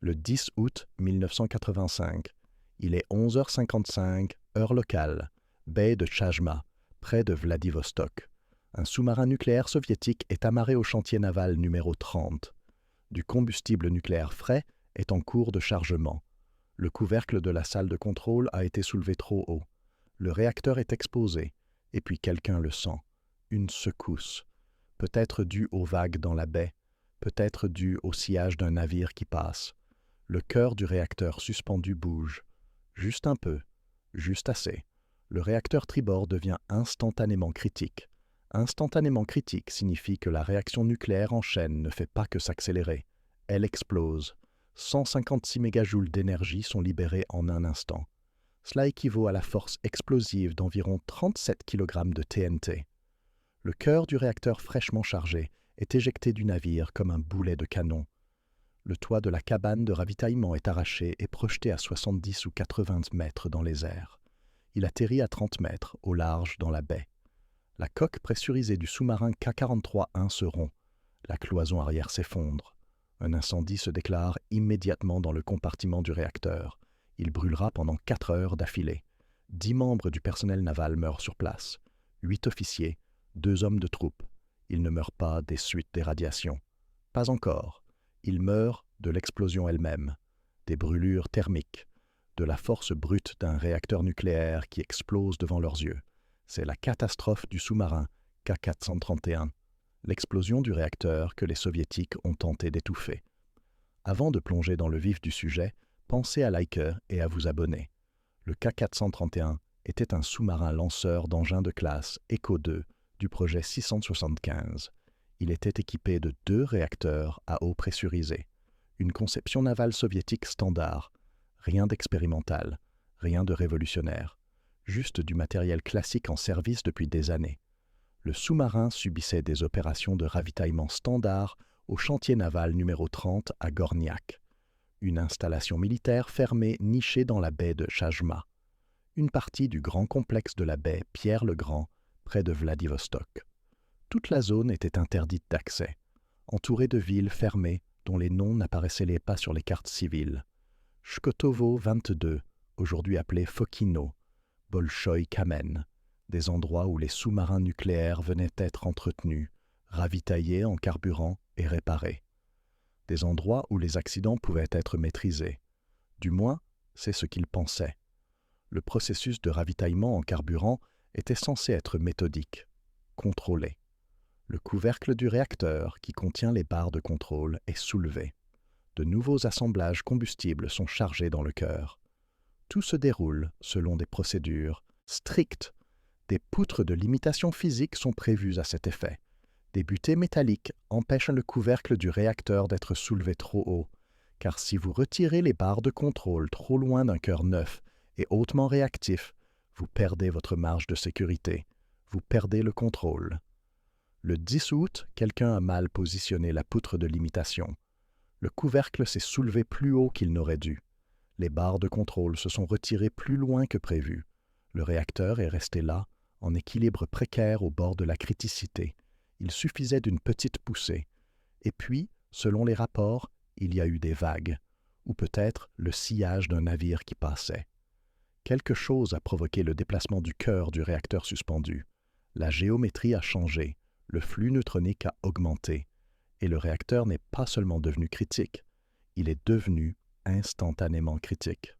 le 10 août 1985. Il est 11h55, heure locale, baie de Tchajma, près de Vladivostok. Un sous-marin nucléaire soviétique est amarré au chantier naval numéro 30. Du combustible nucléaire frais est en cours de chargement. Le couvercle de la salle de contrôle a été soulevé trop haut. Le réacteur est exposé, et puis quelqu'un le sent. Une secousse. Peut-être due aux vagues dans la baie, peut-être due au sillage d'un navire qui passe. Le cœur du réacteur suspendu bouge. Juste un peu, juste assez. Le réacteur tribord devient instantanément critique. Instantanément critique signifie que la réaction nucléaire en chaîne ne fait pas que s'accélérer. Elle explose. 156 mégajoules d'énergie sont libérés en un instant. Cela équivaut à la force explosive d'environ 37 kg de TNT. Le cœur du réacteur fraîchement chargé est éjecté du navire comme un boulet de canon. Le toit de la cabane de ravitaillement est arraché et projeté à 70 ou 80 mètres dans les airs. Il atterrit à 30 mètres au large dans la baie. La coque pressurisée du sous-marin K-43-1 se rompt. La cloison arrière s'effondre. Un incendie se déclare immédiatement dans le compartiment du réacteur. Il brûlera pendant 4 heures d'affilée. 10 membres du personnel naval meurent sur place. 8 officiers, 2 hommes de troupe. Ils ne meurent pas des suites des radiations. Pas encore. Ils meurent de l'explosion elle-même, des brûlures thermiques, de la force brute d'un réacteur nucléaire qui explose devant leurs yeux. C'est la catastrophe du sous-marin K-431, l'explosion du réacteur que les Soviétiques ont tenté d'étouffer. Avant de plonger dans le vif du sujet, pensez à liker et à vous abonner. Le K-431 était un sous-marin lanceur d'engins de classe Echo 2 du projet 675. Il était équipé de 2 réacteurs à eau pressurisée. Une conception navale soviétique standard. Rien d'expérimental, rien de révolutionnaire. Juste du matériel classique en service depuis des années. Le sous-marin subissait des opérations de ravitaillement standard au chantier naval numéro 30 à Gorniak. Une installation militaire fermée nichée dans la baie de Tchajma. Une partie du grand complexe de la baie Pierre-le-Grand, près de Vladivostok. Toute la zone était interdite d'accès, entourée de villes fermées dont les noms n'apparaissaient pas sur les cartes civiles. Shkotovo 22, aujourd'hui appelé Fokino, Bolchoï Kamen, des endroits où les sous-marins nucléaires venaient être entretenus, ravitaillés en carburant et réparés. Des endroits où les accidents pouvaient être maîtrisés. Du moins, c'est ce qu'ils pensaient. Le processus de ravitaillement en carburant était censé être méthodique, contrôlé. Le couvercle du réacteur, qui contient les barres de contrôle, est soulevé. De nouveaux assemblages combustibles sont chargés dans le cœur. Tout se déroule selon des procédures strictes. Des poutres de limitation physique sont prévues à cet effet. Des butées métalliques empêchent le couvercle du réacteur d'être soulevé trop haut, car si vous retirez les barres de contrôle trop loin d'un cœur neuf et hautement réactif, vous perdez votre marge de sécurité, vous perdez le contrôle. Le 10 août, quelqu'un a mal positionné la poutre de limitation. Le couvercle s'est soulevé plus haut qu'il n'aurait dû. Les barres de contrôle se sont retirées plus loin que prévu. Le réacteur est resté là, en équilibre précaire au bord de la criticité. Il suffisait d'une petite poussée. Et puis, selon les rapports, il y a eu des vagues, ou peut-être le sillage d'un navire qui passait. Quelque chose a provoqué le déplacement du cœur du réacteur suspendu. La géométrie a changé. Le flux neutronique a augmenté, et le réacteur n'est pas seulement devenu critique, il est devenu instantanément critique.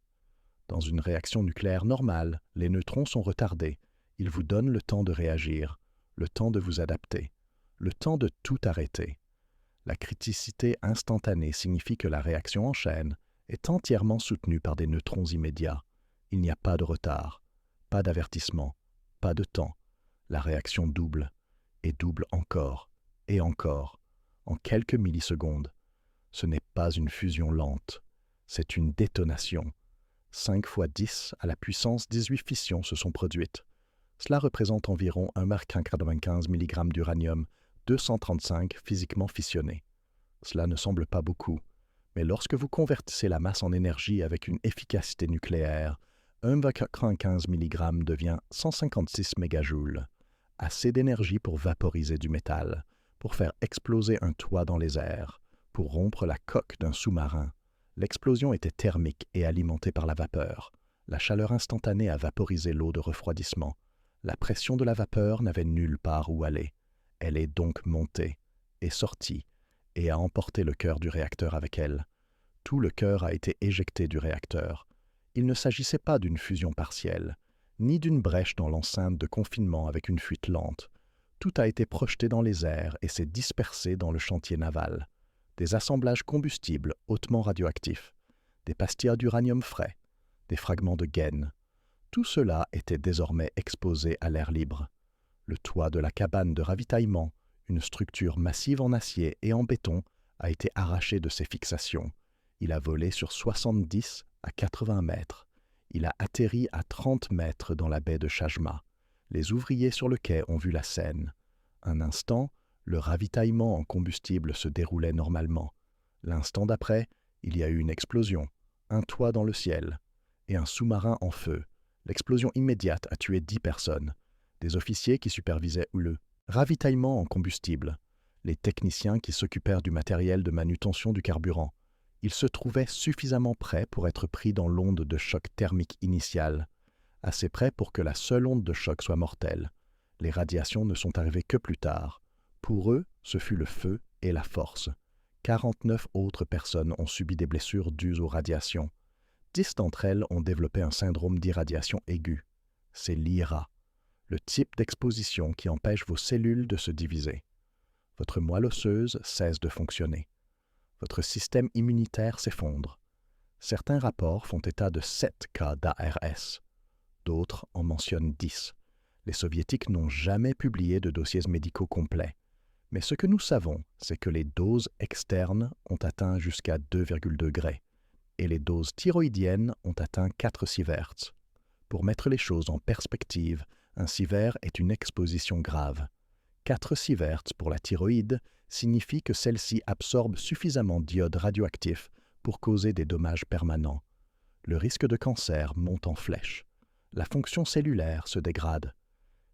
Dans une réaction nucléaire normale, les neutrons sont retardés. Ils vous donnent le temps de réagir, le temps de vous adapter, le temps de tout arrêter. La criticité instantanée signifie que la réaction en chaîne est entièrement soutenue par des neutrons immédiats. Il n'y a pas de retard, pas d'avertissement, pas de temps. La réaction double. Et double encore, et encore, en quelques millisecondes. Ce n'est pas une fusion lente, c'est une détonation. 5 fois 10 à la puissance 18 fissions se sont produites. Cela représente environ 1,95 mg d'uranium 235 physiquement fissionné. Cela ne semble pas beaucoup, mais lorsque vous convertissez la masse en énergie avec une efficacité nucléaire, 1,95 mg devient 156 mégajoules. Assez d'énergie pour vaporiser du métal, pour faire exploser un toit dans les airs, pour rompre la coque d'un sous-marin. L'explosion était thermique et alimentée par la vapeur. La chaleur instantanée a vaporisé l'eau de refroidissement. La pression de la vapeur n'avait nulle part où aller. Elle est donc montée, est sortie, et a emporté le cœur du réacteur avec elle. Tout le cœur a été éjecté du réacteur. Il ne s'agissait pas d'une fusion partielle, ni d'une brèche dans l'enceinte de confinement avec une fuite lente. Tout a été projeté dans les airs et s'est dispersé dans le chantier naval. Des assemblages combustibles hautement radioactifs, des pastilles d'uranium frais, des fragments de gaines. Tout cela était désormais exposé à l'air libre. Le toit de la cabane de ravitaillement, une structure massive en acier et en béton, a été arraché de ses fixations. Il a volé sur 70 à 80 mètres. Il a atterri à 30 mètres dans la baie de Chajma. Les ouvriers sur le quai ont vu la scène. Un instant, le ravitaillement en combustible se déroulait normalement. L'instant d'après, il y a eu une explosion, un toit dans le ciel et un sous-marin en feu. L'explosion immédiate a tué 10 personnes. Des officiers qui supervisaient le ravitaillement en combustible, les techniciens qui s'occupèrent du matériel de manutention du carburant. Ils se trouvaient suffisamment prêts pour être pris dans l'onde de choc thermique initiale, assez près pour que la seule onde de choc soit mortelle. Les radiations ne sont arrivées que plus tard. Pour eux, ce fut le feu et la force. 49 autres personnes ont subi des blessures dues aux radiations. 10 d'entre elles ont développé un syndrome d'irradiation aiguë. C'est l'IRA, le type d'exposition qui empêche vos cellules de se diviser. Votre moelle osseuse cesse de fonctionner. Votre système immunitaire s'effondre. Certains rapports font état de 7 cas d'ARS. D'autres en mentionnent 10. Les Soviétiques n'ont jamais publié de dossiers médicaux complets. Mais ce que nous savons, c'est que les doses externes ont atteint jusqu'à 2,2 degrés et les doses thyroïdiennes ont atteint 4 sieverts. Pour mettre les choses en perspective, un sievert est une exposition grave. 4 sieverts pour la thyroïde signifie que celle-ci absorbe suffisamment d'iode radioactif pour causer des dommages permanents. Le risque de cancer monte en flèche. La fonction cellulaire se dégrade.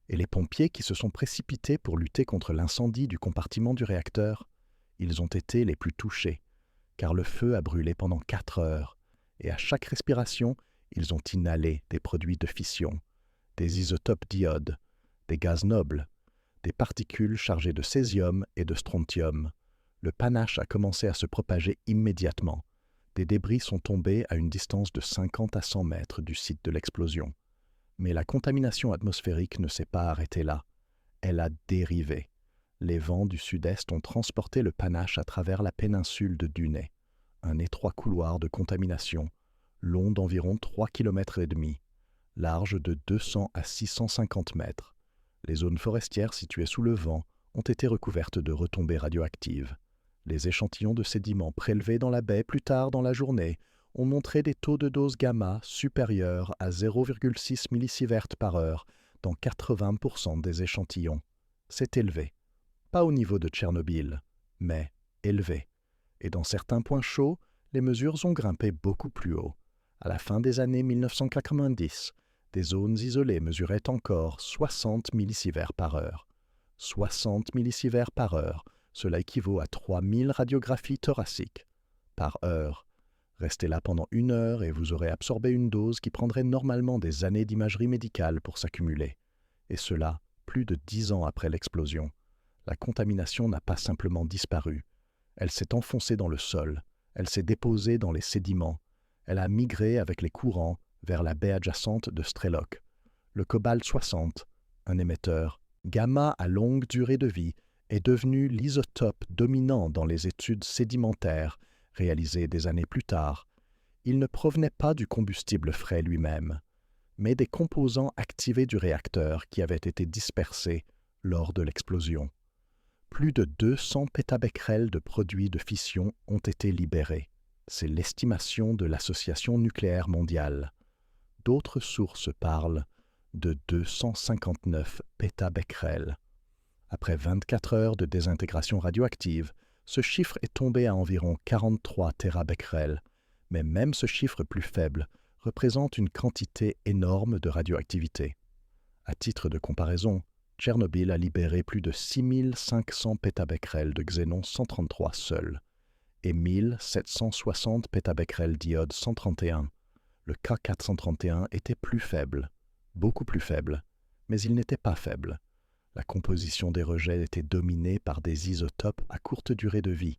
Et les pompiers qui se sont précipités pour lutter contre l'incendie du compartiment du réacteur, ils ont été les plus touchés, car le feu a brûlé pendant 4 heures, et à chaque respiration, ils ont inhalé des produits de fission, des isotopes d'iode, des gaz nobles, des particules chargées de césium et de strontium. Le panache a commencé à se propager immédiatement. Des débris sont tombés à une distance de 50 à 100 mètres du site de l'explosion. Mais la contamination atmosphérique ne s'est pas arrêtée là. Elle a dérivé. Les vents du sud-est ont transporté le panache à travers la péninsule de Dunaj, un étroit couloir de contamination, long d'environ 3,5 km, large de 200 à 650 mètres. Les zones forestières situées sous le vent ont été recouvertes de retombées radioactives. Les échantillons de sédiments prélevés dans la baie plus tard dans la journée ont montré des taux de dose gamma supérieurs à 0,6 millisieverts par heure dans 80% des échantillons. C'est élevé. Pas au niveau de Tchernobyl, mais élevé. Et dans certains points chauds, les mesures ont grimpé beaucoup plus haut. À la fin des années 1990, des zones isolées mesuraient encore 60 millisieverts par heure. 60 millisieverts par heure, cela équivaut à 3000 radiographies thoraciques par heure. Restez là pendant 1 heure et vous aurez absorbé une dose qui prendrait normalement des années d'imagerie médicale pour s'accumuler. Et cela, plus de 10 ans après l'explosion. La contamination n'a pas simplement disparu. Elle s'est enfoncée dans le sol, elle s'est déposée dans les sédiments, elle a migré avec les courants vers la baie adjacente de Strelok. Le cobalt 60, un émetteur gamma à longue durée de vie, est devenu l'isotope dominant dans les études sédimentaires réalisées des années plus tard. Il ne provenait pas du combustible frais lui-même, mais des composants activés du réacteur qui avaient été dispersés lors de l'explosion. Plus de 200 pétabecquerels de produits de fission ont été libérés. C'est l'estimation de l'Association nucléaire mondiale. D'autres sources parlent de 259 pétabecquerels. Après 24 heures de désintégration radioactive, ce chiffre est tombé à environ 43 térabecquerels, mais même ce chiffre plus faible représente une quantité énorme de radioactivité. À titre de comparaison, Tchernobyl a libéré plus de 6500 pétabecquerels de xénon 133 seul, et 1760 pétabecquerels d'iode 131. Le K431 était plus faible, beaucoup plus faible, mais il n'était pas faible. La composition des rejets était dominée par des isotopes à courte durée de vie,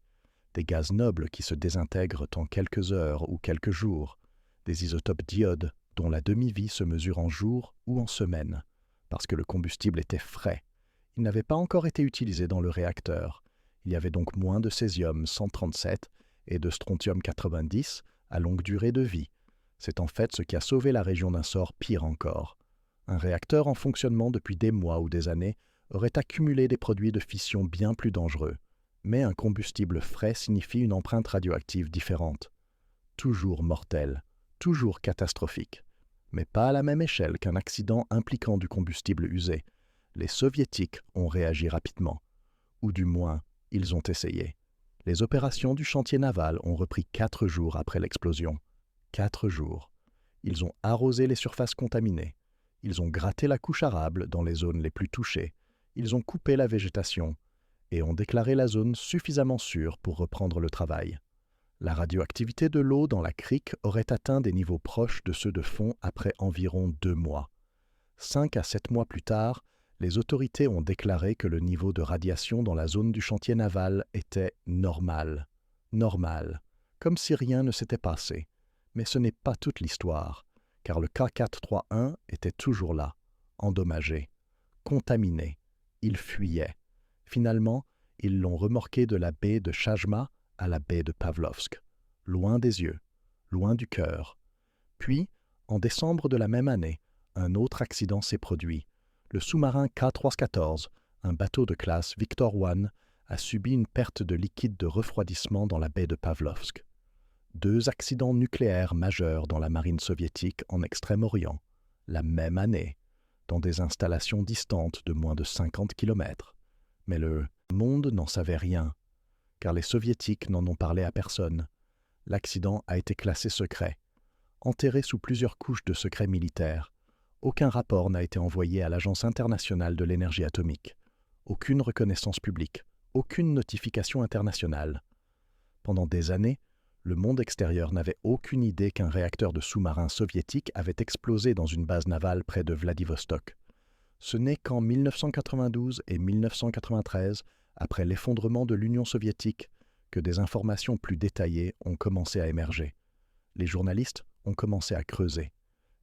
des gaz nobles qui se désintègrent en quelques heures ou quelques jours, des isotopes d'iode dont la demi-vie se mesure en jours ou en semaines, parce que le combustible était frais. Il n'avait pas encore été utilisé dans le réacteur. Il y avait donc moins de césium-137 et de strontium-90 à longue durée de vie. C'est en fait ce qui a sauvé la région d'un sort pire encore. Un réacteur en fonctionnement depuis des mois ou des années aurait accumulé des produits de fission bien plus dangereux. Mais un combustible frais signifie une empreinte radioactive différente. Toujours mortelle, toujours catastrophique. Mais pas à la même échelle qu'un accident impliquant du combustible usé. Les Soviétiques ont réagi rapidement. Ou du moins, ils ont essayé. Les opérations du chantier naval ont repris 4 jours après l'explosion. 4 jours. Ils ont arrosé les surfaces contaminées. Ils ont gratté la couche arable dans les zones les plus touchées. Ils ont coupé la végétation et ont déclaré la zone suffisamment sûre pour reprendre le travail. La radioactivité de l'eau dans la crique aurait atteint des niveaux proches de ceux de fond après environ 2 mois. 5 à 7 mois plus tard, les autorités ont déclaré que le niveau de radiation dans la zone du chantier naval était normal. Normal, comme si rien ne s'était passé. Mais ce n'est pas toute l'histoire, car le K431 était toujours là, endommagé, contaminé. Il fuyait. Finalement, ils l'ont remorqué de la baie de Chajma à la baie de Pavlovsk, loin des yeux, loin du cœur. Puis, en décembre de la même année, un autre accident s'est produit. Le sous-marin K314, un bateau de classe Victor I, a subi une perte de liquide de refroidissement dans la baie de Pavlovsk. 2 accidents nucléaires majeurs dans la marine soviétique en Extrême-Orient, la même année, dans des installations distantes de moins de 50 km. Mais le monde n'en savait rien, car les Soviétiques n'en ont parlé à personne. L'accident a été classé secret, enterré sous plusieurs couches de secret militaire. Aucun rapport n'a été envoyé à l'Agence internationale de l'énergie atomique. Aucune reconnaissance publique, aucune notification internationale. Pendant des années, le monde extérieur n'avait aucune idée qu'un réacteur de sous-marin soviétique avait explosé dans une base navale près de Vladivostok. Ce n'est qu'en 1992 et 1993, après l'effondrement de l'Union soviétique, que des informations plus détaillées ont commencé à émerger. Les journalistes ont commencé à creuser.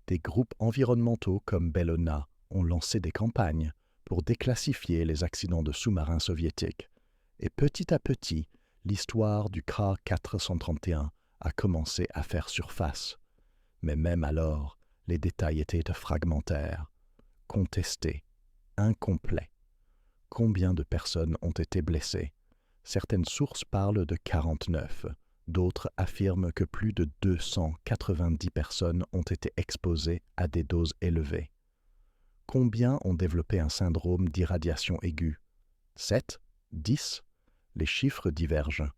Des groupes environnementaux comme Bellona ont lancé des campagnes pour déclassifier les accidents de sous-marins soviétiques. Et petit à petit, l'histoire du K431 a commencé à faire surface. Mais même alors, les détails étaient fragmentaires, contestés, incomplets. Combien de personnes ont été blessées? Certaines sources parlent de 49. D'autres affirment que plus de 290 personnes ont été exposées à des doses élevées. Combien ont développé un syndrome d'irradiation aiguë? 7? 10? Les chiffres divergent.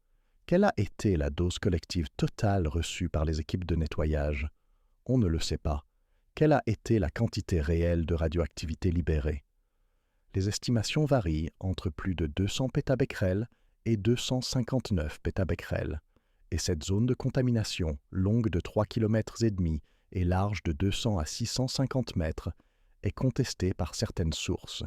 Quelle a été la dose collective totale reçue par les équipes de nettoyage? On ne le sait pas. Quelle a été la quantité réelle de radioactivité libérée? Les estimations varient entre plus de 200 pétabecquerels et 259 pétabecquerels. Et cette zone de contamination, longue de 3,5 km et large de 200 à 650 mètres, est contestée par certaines sources,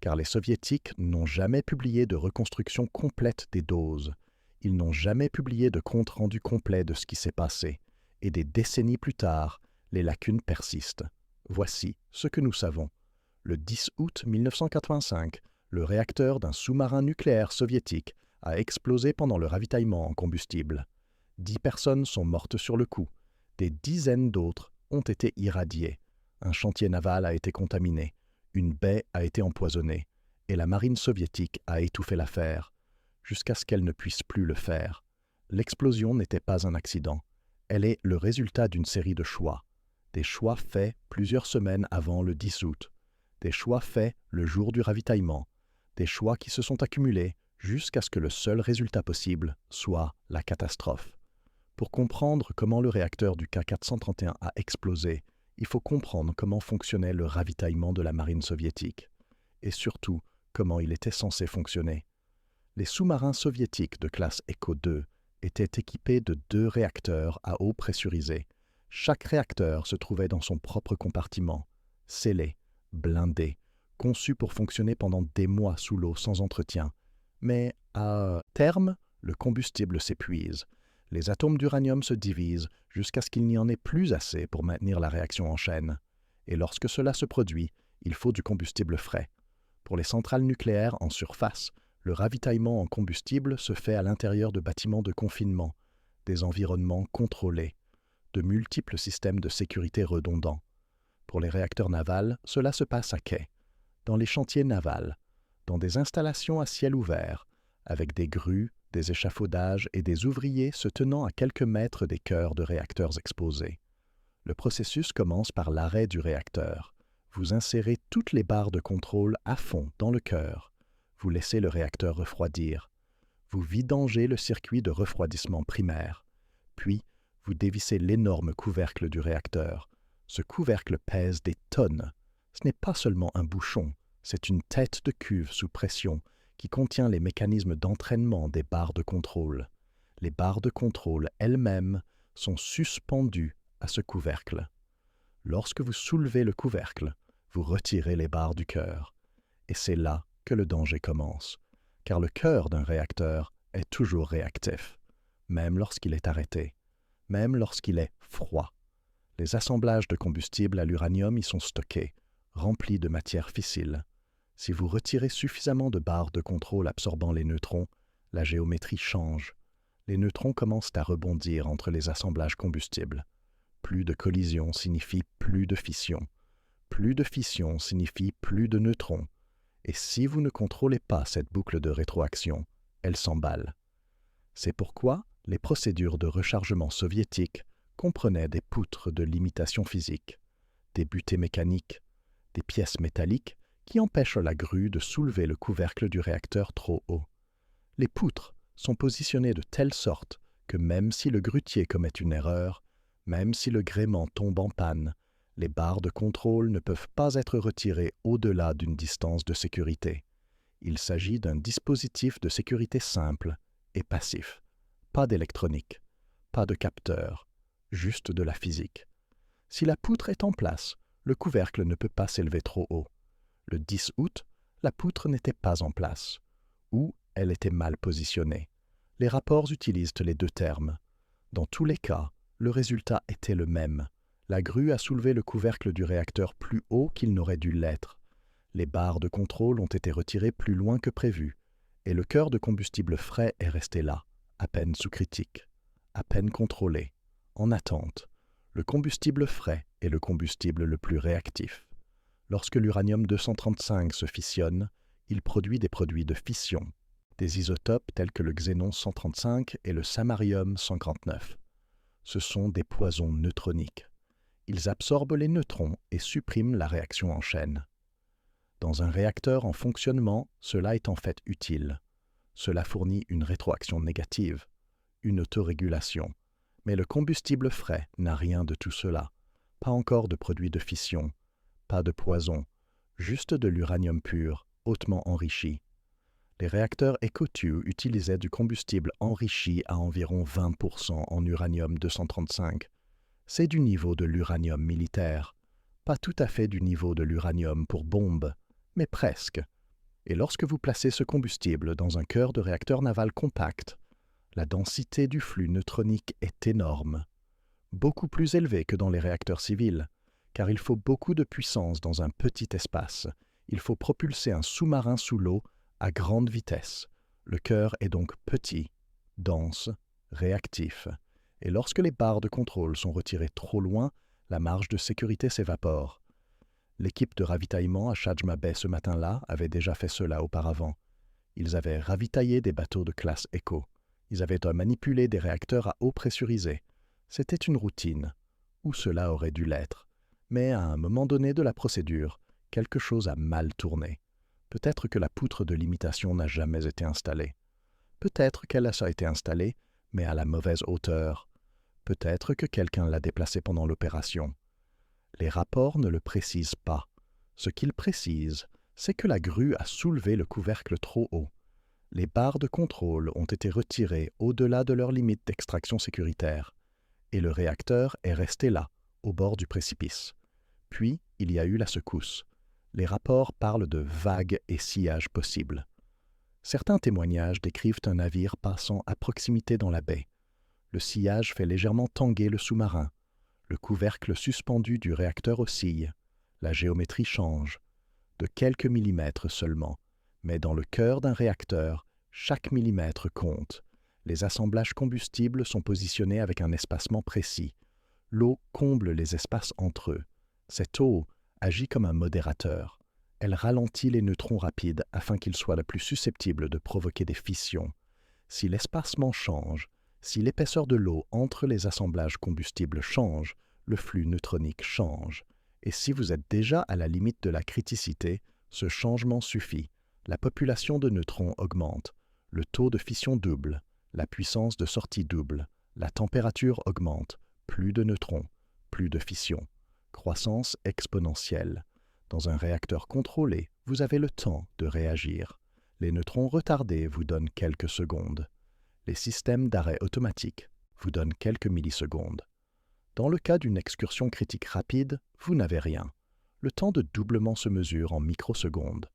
car les Soviétiques n'ont jamais publié de reconstruction complète des doses. Ils n'ont jamais publié de compte-rendu complet de ce qui s'est passé, et des décennies plus tard, les lacunes persistent. Voici ce que nous savons. Le 10 août 1985, le réacteur d'un sous-marin nucléaire soviétique a explosé pendant le ravitaillement en combustible. 10 personnes sont mortes sur le coup. Des dizaines d'autres ont été irradiées. Un chantier naval a été contaminé. Une baie a été empoisonnée. Et la marine soviétique a étouffé l'affaire, jusqu'à ce qu'elle ne puisse plus le faire. L'explosion n'était pas un accident. Elle est le résultat d'une série de choix. Des choix faits plusieurs semaines avant le 10 août. Des choix faits le jour du ravitaillement. Des choix qui se sont accumulés jusqu'à ce que le seul résultat possible soit la catastrophe. Pour comprendre comment le réacteur du K431 a explosé, il faut comprendre comment fonctionnait le ravitaillement de la marine soviétique, et surtout comment il était censé fonctionner. Les sous-marins soviétiques de classe Echo 2 était équipé de 2 réacteurs à eau pressurisée. Chaque réacteur se trouvait dans son propre compartiment, scellé, blindé, conçu pour fonctionner pendant des mois sous l'eau sans entretien. Mais à terme, le combustible s'épuise. Les atomes d'uranium se divisent jusqu'à ce qu'il n'y en ait plus assez pour maintenir la réaction en chaîne. Et lorsque cela se produit, il faut du combustible frais. Pour les centrales nucléaires en surface, le ravitaillement en combustible se fait à l'intérieur de bâtiments de confinement, des environnements contrôlés, de multiples systèmes de sécurité redondants. Pour les réacteurs navals, cela se passe à quai, dans les chantiers navals, dans des installations à ciel ouvert, avec des grues, des échafaudages et des ouvriers se tenant à quelques mètres des cœurs de réacteurs exposés. Le processus commence par l'arrêt du réacteur. Vous insérez toutes les barres de contrôle à fond dans le cœur. Vous laissez le réacteur refroidir. Vous vidangez le circuit de refroidissement primaire. Puis, vous dévissez l'énorme couvercle du réacteur. Ce couvercle pèse des tonnes. Ce n'est pas seulement un bouchon, c'est une tête de cuve sous pression qui contient les mécanismes d'entraînement des barres de contrôle. Les barres de contrôle elles-mêmes sont suspendues à ce couvercle. Lorsque vous soulevez le couvercle, vous retirez les barres du cœur. Et c'est là que le danger commence, car le cœur d'un réacteur est toujours réactif, même lorsqu'il est arrêté, même lorsqu'il est froid. Les assemblages de combustible à l'uranium y sont stockés, remplis de matière fissile. Si vous retirez suffisamment de barres de contrôle absorbant les neutrons, la géométrie change. Les neutrons commencent à rebondir entre les assemblages combustibles. Plus de collision signifie plus de fission. Plus de fission signifie plus de neutrons. Et si vous ne contrôlez pas cette boucle de rétroaction, elle s'emballe. C'est pourquoi les procédures de rechargement soviétiques comprenaient des poutres de limitation physique, des butées mécaniques, des pièces métalliques qui empêchent la grue de soulever le couvercle du réacteur trop haut. Les poutres sont positionnées de telle sorte que même si le grutier commet une erreur, même si le gréement tombe en panne, les barres de contrôle ne peuvent pas être retirées au-delà d'une distance de sécurité. Il s'agit d'un dispositif de sécurité simple et passif. Pas d'électronique, pas de capteur, juste de la physique. Si la poutre est en place, le couvercle ne peut pas s'élever trop haut. Le 10 août, la poutre n'était pas en place, ou elle était mal positionnée. Les rapports utilisent les 2 termes. Dans tous les cas, le résultat était le même. La grue a soulevé le couvercle du réacteur plus haut qu'il n'aurait dû l'être. Les barres de contrôle ont été retirées plus loin que prévu, et le cœur de combustible frais est resté là, à peine sous critique, à peine contrôlé, en attente. Le combustible frais est le combustible le plus réactif. Lorsque l'uranium-235 se fissionne, il produit des produits de fission, des isotopes tels que le xénon-135 et le samarium-149. Ce sont des poisons neutroniques. Ils absorbent les neutrons et suppriment la réaction en chaîne. Dans un réacteur en fonctionnement, cela est en fait utile. Cela fournit une rétroaction négative, une autorégulation. Mais le combustible frais n'a rien de tout cela. Pas encore de produits de fission, pas de poison, juste de l'uranium pur, hautement enrichi. Les réacteurs EcoTEW utilisaient du combustible enrichi à environ 20% en uranium-235. C'est du niveau de l'uranium militaire, pas tout à fait du niveau de l'uranium pour bombes, mais presque. Et lorsque vous placez ce combustible dans un cœur de réacteur naval compact, la densité du flux neutronique est énorme, beaucoup plus élevée que dans les réacteurs civils, car il faut beaucoup de puissance dans un petit espace. Il faut propulser un sous-marin sous l'eau à grande vitesse. Le cœur est donc petit, dense, réactif. Et lorsque les barres de contrôle sont retirées trop loin, la marge de sécurité s'évapore. L'équipe de ravitaillement à Chajma Bay ce matin-là avait déjà fait cela auparavant. Ils avaient ravitaillé des bateaux de classe Echo. Ils avaient manipulé des réacteurs à eau pressurisée. C'était une routine, ou cela aurait dû l'être. Mais à un moment donné de la procédure, quelque chose a mal tourné. Peut-être que la poutre de limitation n'a jamais été installée. Peut-être qu'elle a été installée, mais à la mauvaise hauteur. Peut-être que quelqu'un l'a déplacée pendant l'opération. Les rapports ne le précisent pas. Ce qu'ils précisent, c'est que la grue a soulevé le couvercle trop haut. Les barres de contrôle ont été retirées au-delà de leurs limites d'extraction sécuritaire, et le réacteur est resté là, au bord du précipice. Puis, il y a eu la secousse. Les rapports parlent de vagues et sillages possibles. Certains témoignages décrivent un navire passant à proximité dans la baie. Le sillage fait légèrement tanguer le sous-marin. Le couvercle suspendu du réacteur oscille. La géométrie change. De quelques millimètres seulement. Mais dans le cœur d'un réacteur, chaque millimètre compte. Les assemblages combustibles sont positionnés avec un espacement précis. L'eau comble les espaces entre eux. Cette eau agit comme un modérateur. Elle ralentit les neutrons rapides afin qu'ils soient le plus susceptibles de provoquer des fissions. Si l'espacement change, si l'épaisseur de l'eau entre les assemblages combustibles change, le flux neutronique change. Et si vous êtes déjà à la limite de la criticité, ce changement suffit. La population de neutrons augmente, le taux de fission double, la puissance de sortie double, la température augmente, plus de neutrons, plus de fission. Croissance exponentielle. Dans un réacteur contrôlé, vous avez le temps de réagir. Les neutrons retardés vous donnent quelques secondes. Les systèmes d'arrêt automatique vous donnent quelques millisecondes. Dans le cas d'une excursion critique rapide, vous n'avez rien. Le temps de doublement se mesure en microsecondes.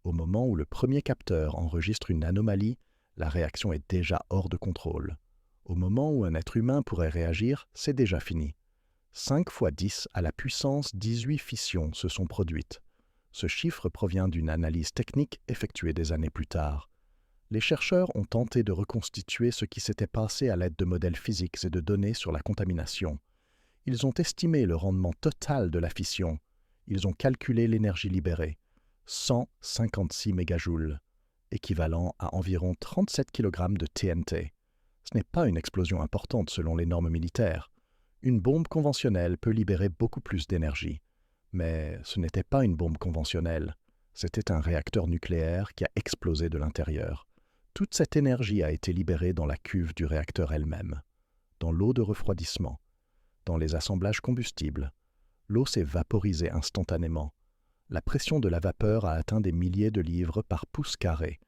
Au moment où le premier capteur enregistre une anomalie, la réaction est déjà hors de contrôle. Au moment où un être humain pourrait réagir, c'est déjà fini. 5 fois 10 à la puissance 18 fissions se sont produites. Ce chiffre provient d'une analyse technique effectuée des années plus tard. Les chercheurs ont tenté de reconstituer ce qui s'était passé à l'aide de modèles physiques et de données sur la contamination. Ils ont estimé le rendement total de la fission. Ils ont calculé l'énergie libérée. 156 mégajoules, équivalent à environ 37 kg de TNT. Ce n'est pas une explosion importante selon les normes militaires. Une bombe conventionnelle peut libérer beaucoup plus d'énergie. Mais ce n'était pas une bombe conventionnelle. C'était un réacteur nucléaire qui a explosé de l'intérieur. Toute cette énergie a été libérée dans la cuve du réacteur elle-même, dans l'eau de refroidissement, dans les assemblages combustibles. L'eau s'est vaporisée instantanément. La pression de la vapeur a atteint des milliers de livres par pouce carré.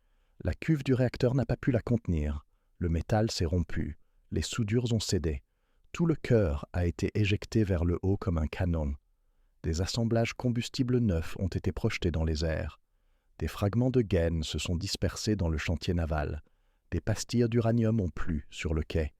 La cuve du réacteur n'a pas pu la contenir. Le métal s'est rompu. Les soudures ont cédé. Tout le cœur a été éjecté vers le haut comme un canon. Des assemblages combustibles neufs ont été projetés dans les airs. Des fragments de gaines se sont dispersés dans le chantier naval. Des pastilles d'uranium ont plu sur le quai.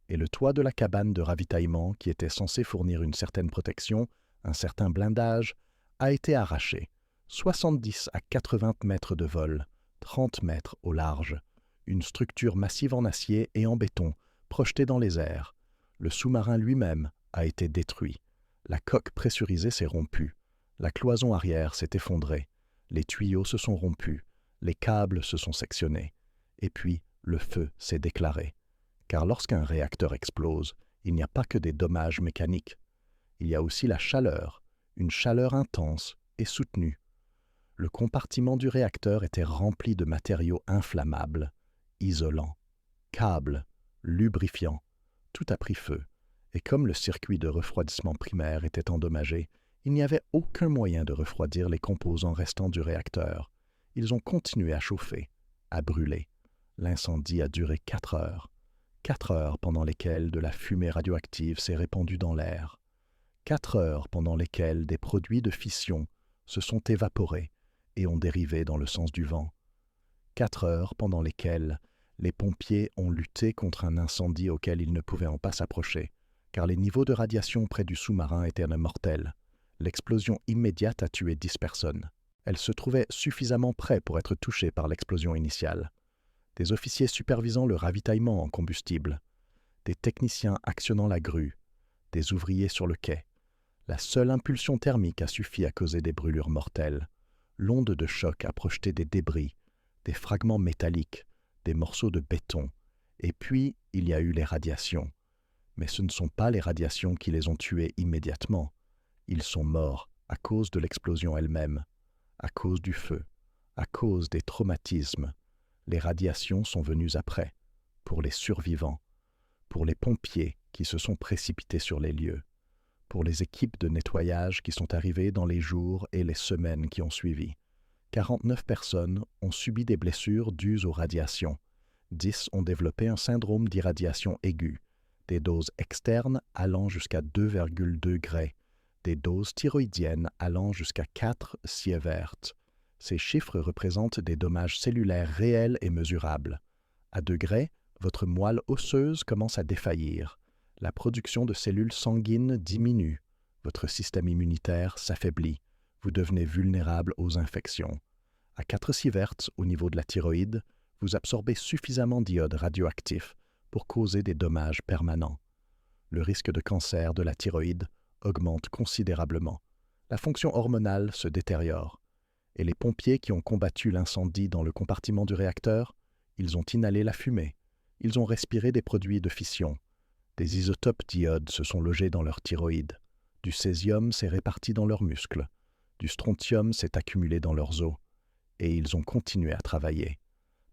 Et le toit de la cabane de ravitaillement, qui était censé fournir une certaine protection, un certain blindage, a été arraché. 70 à 80 mètres de vol, 30 mètres au large. Une structure massive en acier et en béton, projetée dans les airs. Le sous-marin lui-même a été détruit. La coque pressurisée s'est rompue. La cloison arrière s'est effondrée. Les tuyaux se sont rompus. Les câbles se sont sectionnés. Et puis, le feu s'est déclaré. Car lorsqu'un réacteur explose, il n'y a pas que des dommages mécaniques. Il y a aussi la chaleur, une chaleur intense et soutenue. Le compartiment du réacteur était rempli de matériaux inflammables, isolants, câbles, lubrifiants. Tout a pris feu, et comme le circuit de refroidissement primaire était endommagé, il n'y avait aucun moyen de refroidir les composants restants du réacteur. Ils ont continué à chauffer, à brûler. L'incendie a duré 4 heures. 4 heures pendant lesquelles de la fumée radioactive s'est répandue dans l'air. 4 heures pendant lesquelles des produits de fission se sont évaporés et ont dérivé dans le sens du vent. 4 heures pendant lesquelles les pompiers ont lutté contre un incendie auquel ils ne pouvaient pas s'approcher, car les niveaux de radiation près du sous-marin étaient mortels. L'explosion immédiate a tué 10 personnes. Elles se trouvaient suffisamment près pour être touchées par l'explosion initiale. Des officiers supervisant le ravitaillement en combustible, des techniciens actionnant la grue, des ouvriers sur le quai. La seule impulsion thermique a suffi à causer des brûlures mortelles. L'onde de choc a projeté des débris, des fragments métalliques, des morceaux de béton, et puis il y a eu les radiations. Mais ce ne sont pas les radiations qui les ont tués immédiatement. Ils sont morts à cause de l'explosion elle-même, à cause du feu, à cause des traumatismes. Les radiations sont venues après, pour les survivants, pour les pompiers qui se sont précipités sur les lieux, pour les équipes de nettoyage qui sont arrivées dans les jours et les semaines qui ont suivi, 49 personnes ont subi des blessures dues aux radiations. 10 ont développé un syndrome d'irradiation aiguë, des doses externes allant jusqu'à 2,2 degrés, des doses thyroïdiennes allant jusqu'à 4 sieverts. Ces chiffres représentent des dommages cellulaires réels et mesurables. À degrés, votre moelle osseuse commence à défaillir. La production de cellules sanguines diminue. Votre système immunitaire s'affaiblit. Vous devenez vulnérable aux infections. À 4 sieverts, au niveau de la thyroïde, vous absorbez suffisamment d'iode radioactif pour causer des dommages permanents. Le risque de cancer de la thyroïde augmente considérablement. La fonction hormonale se détériore. Et les pompiers qui ont combattu l'incendie dans le compartiment du réacteur, ils ont inhalé la fumée. Ils ont respiré des produits de fission. Des isotopes d'iode se sont logés dans leur thyroïde. Du césium s'est réparti dans leurs muscles. Du strontium s'est accumulé dans leurs os. Et ils ont continué à travailler.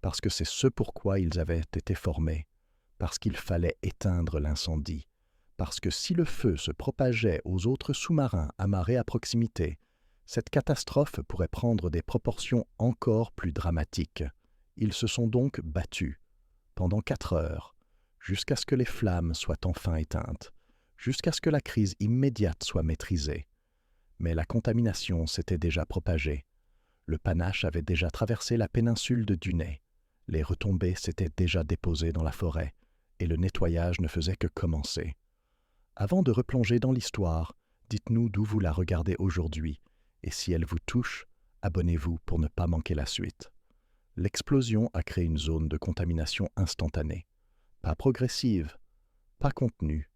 Parce que c'est ce pourquoi ils avaient été formés. Parce qu'il fallait éteindre l'incendie. Parce que si le feu se propageait aux autres sous-marins amarrés à proximité, cette catastrophe pourrait prendre des proportions encore plus dramatiques. Ils se sont donc battus, pendant 4 heures, jusqu'à ce que les flammes soient enfin éteintes, jusqu'à ce que la crise immédiate soit maîtrisée. Mais la contamination s'était déjà propagée. Le panache avait déjà traversé la péninsule de Dunay. Les retombées s'étaient déjà déposées dans la forêt, et le nettoyage ne faisait que commencer. Avant de replonger dans l'histoire, dites-nous d'où vous la regardez aujourd'hui, et si elle vous touche, abonnez-vous pour ne pas manquer la suite. L'explosion a créé une zone de contamination instantanée. Pas progressive, pas contenue,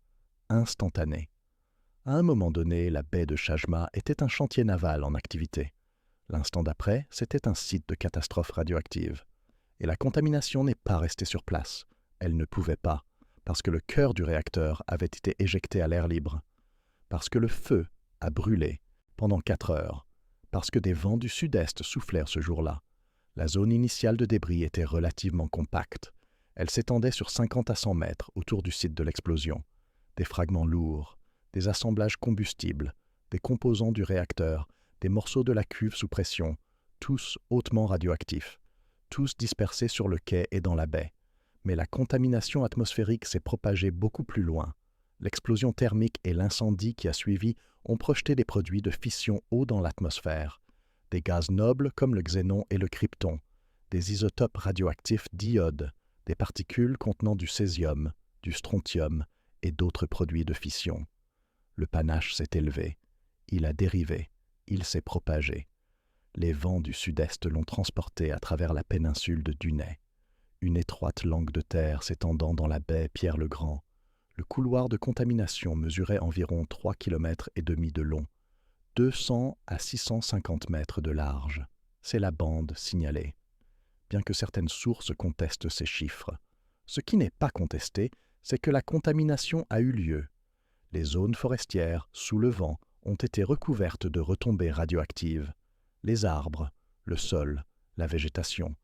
instantanée. À un moment donné, la baie de Chajma était un chantier naval en activité. L'instant d'après, c'était un site de catastrophe radioactive. Et la contamination n'est pas restée sur place. Elle ne pouvait pas, parce que le cœur du réacteur avait été éjecté à l'air libre. Parce que le feu a brûlé pendant 4 heures. Parce que des vents du sud-est soufflèrent ce jour-là. La zone initiale de débris était relativement compacte. Elle s'étendait sur 50 à 100 mètres autour du site de l'explosion. Des fragments lourds, des assemblages combustibles, des composants du réacteur, des morceaux de la cuve sous pression, tous hautement radioactifs, tous dispersés sur le quai et dans la baie. Mais la contamination atmosphérique s'est propagée beaucoup plus loin. L'explosion thermique et l'incendie qui a suivi ont projeté des produits de fission haut dans l'atmosphère, des gaz nobles comme le xénon et le krypton, des isotopes radioactifs d'iode, des particules contenant du césium, du strontium et d'autres produits de fission. Le panache s'est élevé, il a dérivé, il s'est propagé. Les vents du sud-est l'ont transporté à travers la péninsule de Dunay. Une étroite langue de terre s'étendant dans la baie Pierre-le-Grand. Le couloir de contamination mesurait environ 3,5 km de long, 200 à 650 mètres de large. C'est la bande signalée. Bien que certaines sources contestent ces chiffres. Ce qui n'est pas contesté, c'est que la contamination a eu lieu. Les zones forestières, sous le vent, ont été recouvertes de retombées radioactives. Les arbres, le sol, la végétation,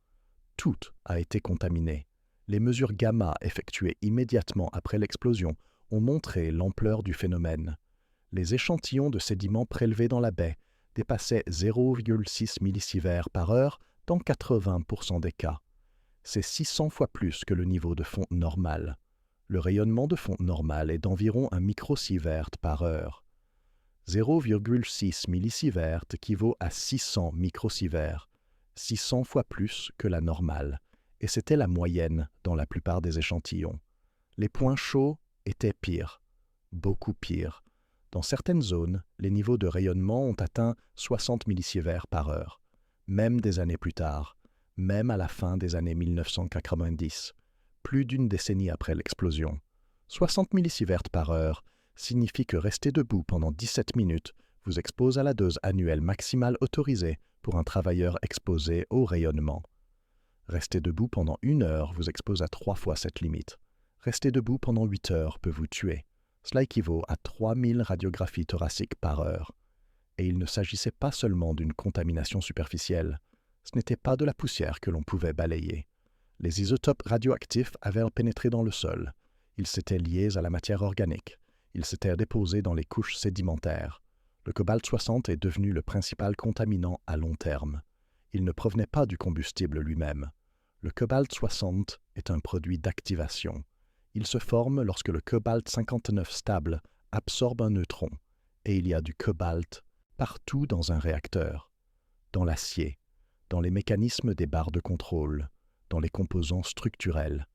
tout a été contaminé. Les mesures gamma effectuées immédiatement après l'explosion ont montré l'ampleur du phénomène. Les échantillons de sédiments prélevés dans la baie dépassaient 0,6 millisieverts par heure dans 80% des cas. C'est 600 fois plus que le niveau de fonte normal. Le rayonnement de fonte normale est d'environ 1 microsievert par heure. 0,6 millisieverts équivaut à 600 microsieverts, 600 fois plus que la normale, et c'était la moyenne dans la plupart des échantillons. Les points chauds étaient pires, beaucoup pires. Dans certaines zones, les niveaux de rayonnement ont atteint 60 millisieverts par heure, même des années plus tard, même à la fin des années 1990, plus d'une décennie après l'explosion. 60 millisieverts par heure signifie que rester debout pendant 17 minutes vous expose à la dose annuelle maximale autorisée pour un travailleur exposé au rayonnement. Rester debout pendant 1 heure vous expose à 3 fois cette limite. Rester debout pendant 8 heures peut vous tuer. Cela équivaut à 3000 radiographies thoraciques par heure. Et il ne s'agissait pas seulement d'une contamination superficielle. Ce n'était pas de la poussière que l'on pouvait balayer. Les isotopes radioactifs avaient pénétré dans le sol. Ils s'étaient liés à la matière organique. Ils s'étaient déposés dans les couches sédimentaires. Le cobalt-60 est devenu le principal contaminant à long terme. Il ne provenait pas du combustible lui-même. Le cobalt-60 est un produit d'activation. Il se forme lorsque le cobalt-59 stable absorbe un neutron, et il y a du cobalt partout dans un réacteur, dans l'acier, dans les mécanismes des barres de contrôle, dans les composants structurels.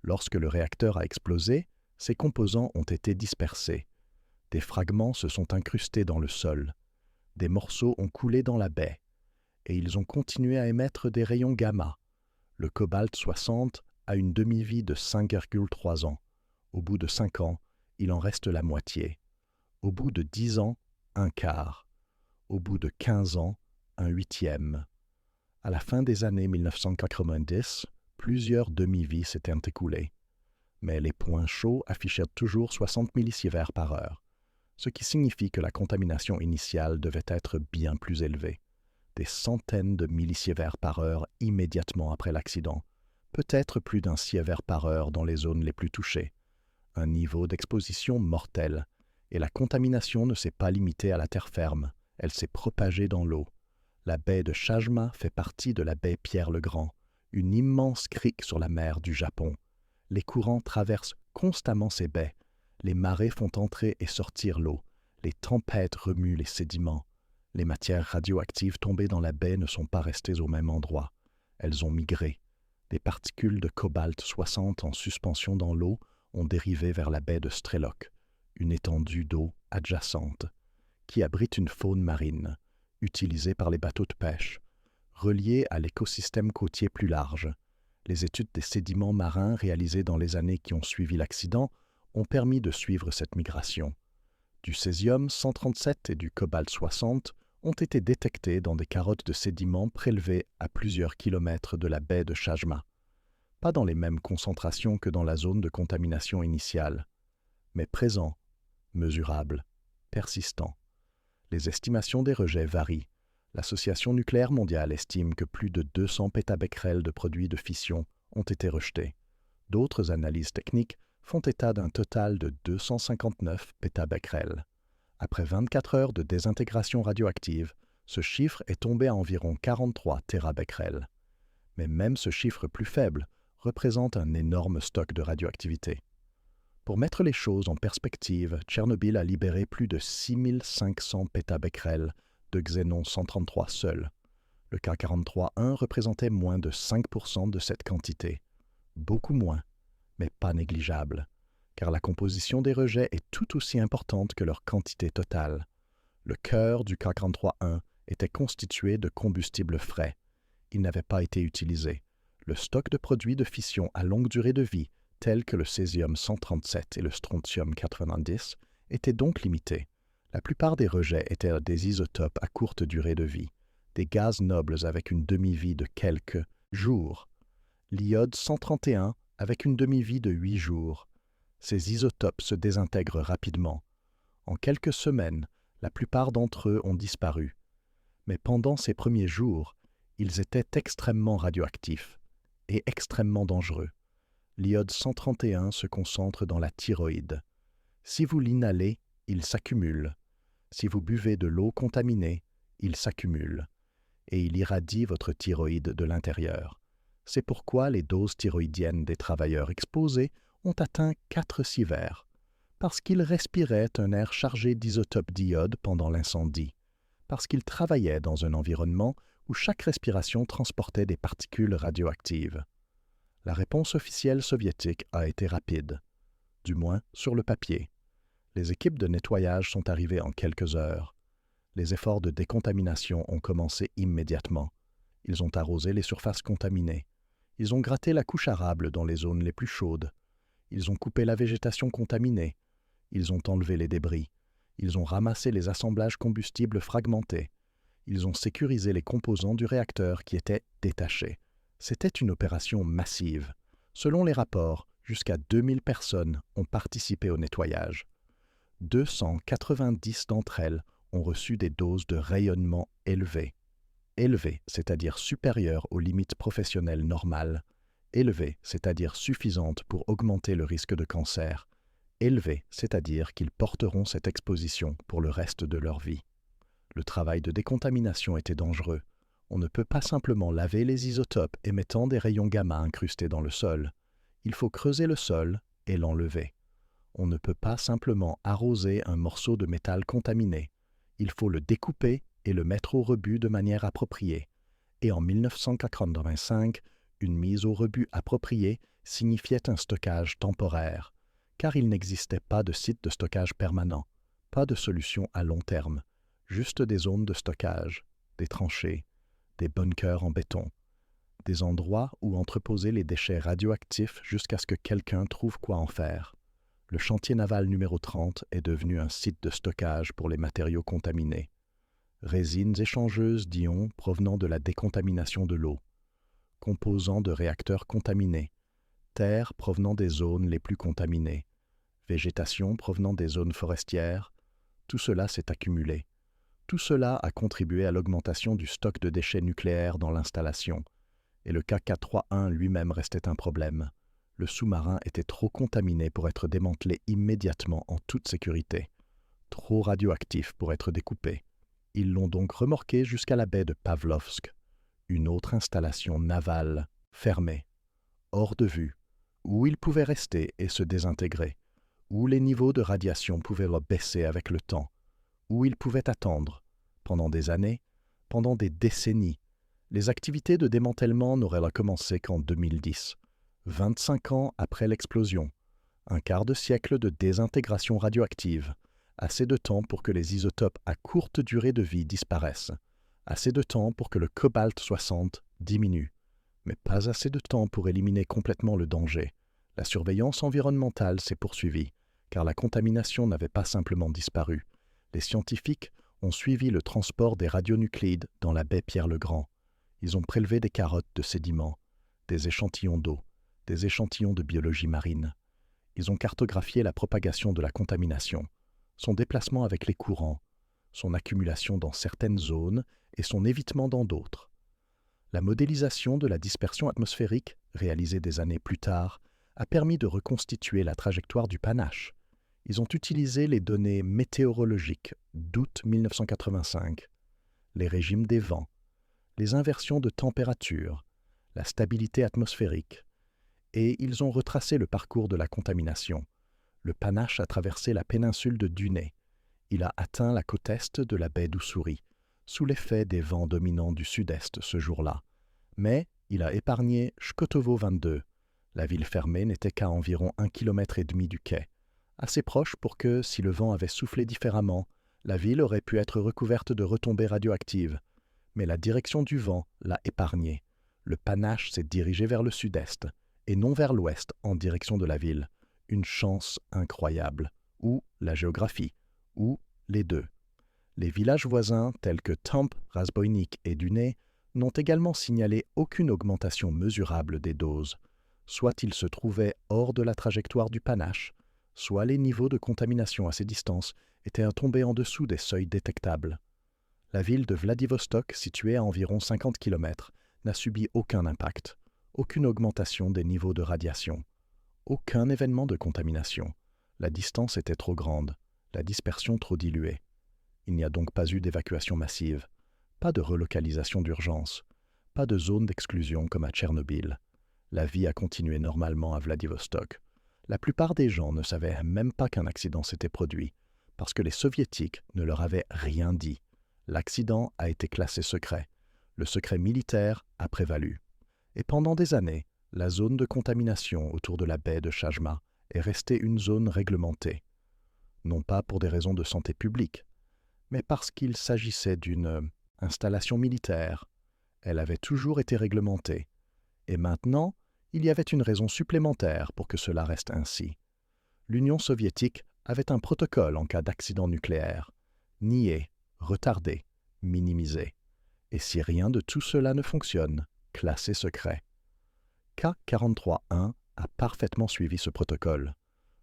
Lorsque le réacteur a explosé, ces composants ont été dispersés. Des fragments se sont incrustés dans le sol. Des morceaux ont coulé dans la baie. Et ils ont continué à émettre des rayons gamma. Le cobalt-60 a une demi-vie de 5,3 ans. Au bout de 5 ans, il en reste la moitié. Au bout de 10 ans, un quart. Au bout de 15 ans, un huitième. À la fin des années 1990, plusieurs demi-vies s'étaient écoulées. Mais les points chauds affichaient toujours 60 millisieverts par heure, ce qui signifie que la contamination initiale devait être bien plus élevée. Des centaines de millisieverts par heure immédiatement après l'accident, peut-être plus d'un sievert par heure dans les zones les plus touchées. Un niveau d'exposition mortel, et la contamination ne s'est pas limitée à la terre ferme, elle s'est propagée dans l'eau. La baie de Chajma fait partie de la baie Pierre-le-Grand, une immense crique sur la mer du Japon. Les courants traversent constamment ces baies, les marées font entrer et sortir l'eau, les tempêtes remuent les sédiments. Les matières radioactives tombées dans la baie ne sont pas restées au même endroit. Elles ont migré. Des particules de cobalt-60 en suspension dans l'eau ont dérivé vers la baie de Strelok, une étendue d'eau adjacente, qui abrite une faune marine, utilisée par les bateaux de pêche, reliée à l'écosystème côtier plus large. Les études des sédiments marins réalisées dans les années qui ont suivi l'accident ont permis de suivre cette migration. Du césium-137 et du cobalt-60 ont été détectés dans des carottes de sédiments prélevées à plusieurs kilomètres de la baie de Chajma. Pas dans les mêmes concentrations que dans la zone de contamination initiale, mais présents, mesurables, persistants. Les estimations des rejets varient. L'Association nucléaire mondiale estime que plus de 200 pétabecquerels de produits de fission ont été rejetés. D'autres analyses techniques font état d'un total de 259 pétabecquerels. Après 24 heures de désintégration radioactive, ce chiffre est tombé à environ 43 térabecquerels. Mais même ce chiffre plus faible représente un énorme stock de radioactivité. Pour mettre les choses en perspective, Tchernobyl a libéré plus de 6500 pétabecquerels de xénon 133 seul. Le K43-1 représentait moins de 5% de cette quantité. Beaucoup moins, mais pas négligeable, car la composition des rejets est tout aussi importante que leur quantité totale. Le cœur du K43-1 était constitué de combustible frais. Il n'avait pas été utilisé. Le stock de produits de fission à longue durée de vie, tels que le césium-137 et le strontium-90, était donc limité. La plupart des rejets étaient des isotopes à courte durée de vie, des gaz nobles avec une demi-vie de quelques jours. L'iode-131 avec une demi-vie de 8 jours. Ces isotopes se désintègrent rapidement. En quelques semaines, la plupart d'entre eux ont disparu. Mais pendant ces premiers jours, ils étaient extrêmement radioactifs et extrêmement dangereux. L'iode-131 se concentre dans la thyroïde. Si vous l'inhalez, il s'accumule. Si vous buvez de l'eau contaminée, il s'accumule. Et il irradie votre thyroïde de l'intérieur. C'est pourquoi les doses thyroïdiennes des travailleurs exposés ont atteint 4 sieverts, parce qu'ils respiraient un air chargé d'isotopes d'iode pendant l'incendie, parce qu'ils travaillaient dans un environnement où chaque respiration transportait des particules radioactives. La réponse officielle soviétique a été rapide, du moins sur le papier. Les équipes de nettoyage sont arrivées en quelques heures. Les efforts de décontamination ont commencé immédiatement. Ils ont arrosé les surfaces contaminées. Ils ont gratté la couche arable dans les zones les plus chaudes. Ils ont coupé la végétation contaminée. Ils ont enlevé les débris. Ils ont ramassé les assemblages combustibles fragmentés. Ils ont sécurisé les composants du réacteur qui étaient détachés. C'était une opération massive. Selon les rapports, jusqu'à 2000 personnes ont participé au nettoyage. 290 d'entre elles ont reçu des doses de rayonnement élevées. Élevées, c'est-à-dire supérieures aux limites professionnelles normales. Élevées, c'est-à-dire suffisantes pour augmenter le risque de cancer. Élevées, c'est-à-dire qu'ils porteront cette exposition pour le reste de leur vie. Le travail de décontamination était dangereux. On ne peut pas simplement laver les isotopes émettant des rayons gamma incrustés dans le sol. Il faut creuser le sol et l'enlever. On ne peut pas simplement arroser un morceau de métal contaminé. Il faut le découper et le mettre au rebut de manière appropriée. Et en 1985, une mise au rebut appropriée signifiait un stockage temporaire, car il n'existait pas de site de stockage permanent, pas de solution à long terme, juste des zones de stockage, des tranchées, des bunkers en béton, des endroits où entreposer les déchets radioactifs jusqu'à ce que quelqu'un trouve quoi en faire. Le chantier naval numéro 30 est devenu un site de stockage pour les matériaux contaminés. Résines échangeuses d'ions provenant de la décontamination de l'eau, composants de réacteurs contaminés, terre provenant des zones les plus contaminées, végétation provenant des zones forestières, tout cela s'est accumulé. Tout cela a contribué à l'augmentation du stock de déchets nucléaires dans l'installation, et le KK-3-1 lui-même restait un problème. Le sous-marin était trop contaminé pour être démantelé immédiatement en toute sécurité, trop radioactif pour être découpé. Ils l'ont donc remorqué jusqu'à la baie de Pavlovsk, une autre installation navale, fermée, hors de vue, où il pouvait rester et se désintégrer, où les niveaux de radiation pouvaient baisser avec le temps, où il pouvait attendre, pendant des années, pendant des décennies. Les activités de démantèlement n'auraient commencé qu'en 2010, 25 ans après l'explosion, un quart de siècle de désintégration radioactive, assez de temps pour que les isotopes à courte durée de vie disparaissent, assez de temps pour que le cobalt-60 diminue, mais pas assez de temps pour éliminer complètement le danger. La surveillance environnementale s'est poursuivie, car la contamination n'avait pas simplement disparu. Les scientifiques ont suivi le transport des radionucléides dans la baie Pierre-le-Grand. Ils ont prélevé des carottes de sédiments, des échantillons d'eau, des échantillons de biologie marine. Ils ont cartographié la propagation de la contamination, son déplacement avec les courants, son accumulation dans certaines zones et son évitement dans d'autres. La modélisation de la dispersion atmosphérique, réalisée des années plus tard, a permis de reconstituer la trajectoire du panache. Ils ont utilisé les données météorologiques d'août 1985, les régimes des vents, les inversions de température, la stabilité atmosphérique, et ils ont retracé le parcours de la contamination. Le panache a traversé la péninsule de Dunaj. Il a atteint la côte est de la baie d'Ussuri, sous l'effet des vents dominants du sud-est ce jour-là. Mais il a épargné Chkotovo 22. La ville fermée n'était qu'à environ 1,5 km du quai, assez proche pour que, si le vent avait soufflé différemment, la ville aurait pu être recouverte de retombées radioactives. Mais la direction du vent l'a épargné. Le panache s'est dirigé vers le sud-est, et non vers l'ouest en direction de la ville. Une chance incroyable, ou la géographie, ou les deux. Les villages voisins, tels que Tomp, Razboïnik et Dunaj, n'ont également signalé aucune augmentation mesurable des doses. Soit ils se trouvaient hors de la trajectoire du panache, soit les niveaux de contamination à ces distances étaient tombés en dessous des seuils détectables. La ville de Vladivostok, située à environ 50 km, n'a subi aucun impact, aucune augmentation des niveaux de radiation, aucun événement de contamination. La distance était trop grande, la dispersion trop diluée. Il n'y a donc pas eu d'évacuation massive, pas de relocalisation d'urgence, pas de zone d'exclusion comme à Tchernobyl. La vie a continué normalement à Vladivostok. La plupart des gens ne savaient même pas qu'un accident s'était produit, parce que les Soviétiques ne leur avaient rien dit. L'accident a été classé secret. Le secret militaire a prévalu. Et pendant des années, la zone de contamination autour de la baie de Chajma est restée une zone réglementée. Non pas pour des raisons de santé publique, mais parce qu'il s'agissait d'une installation militaire. Elle avait toujours été réglementée. Et maintenant, il y avait une raison supplémentaire pour que cela reste ainsi. L'Union soviétique avait un protocole en cas d'accident nucléaire. Nié, retardé, minimisé. Et si rien de tout cela ne fonctionne, classé secret. K-43-1 a parfaitement suivi ce protocole.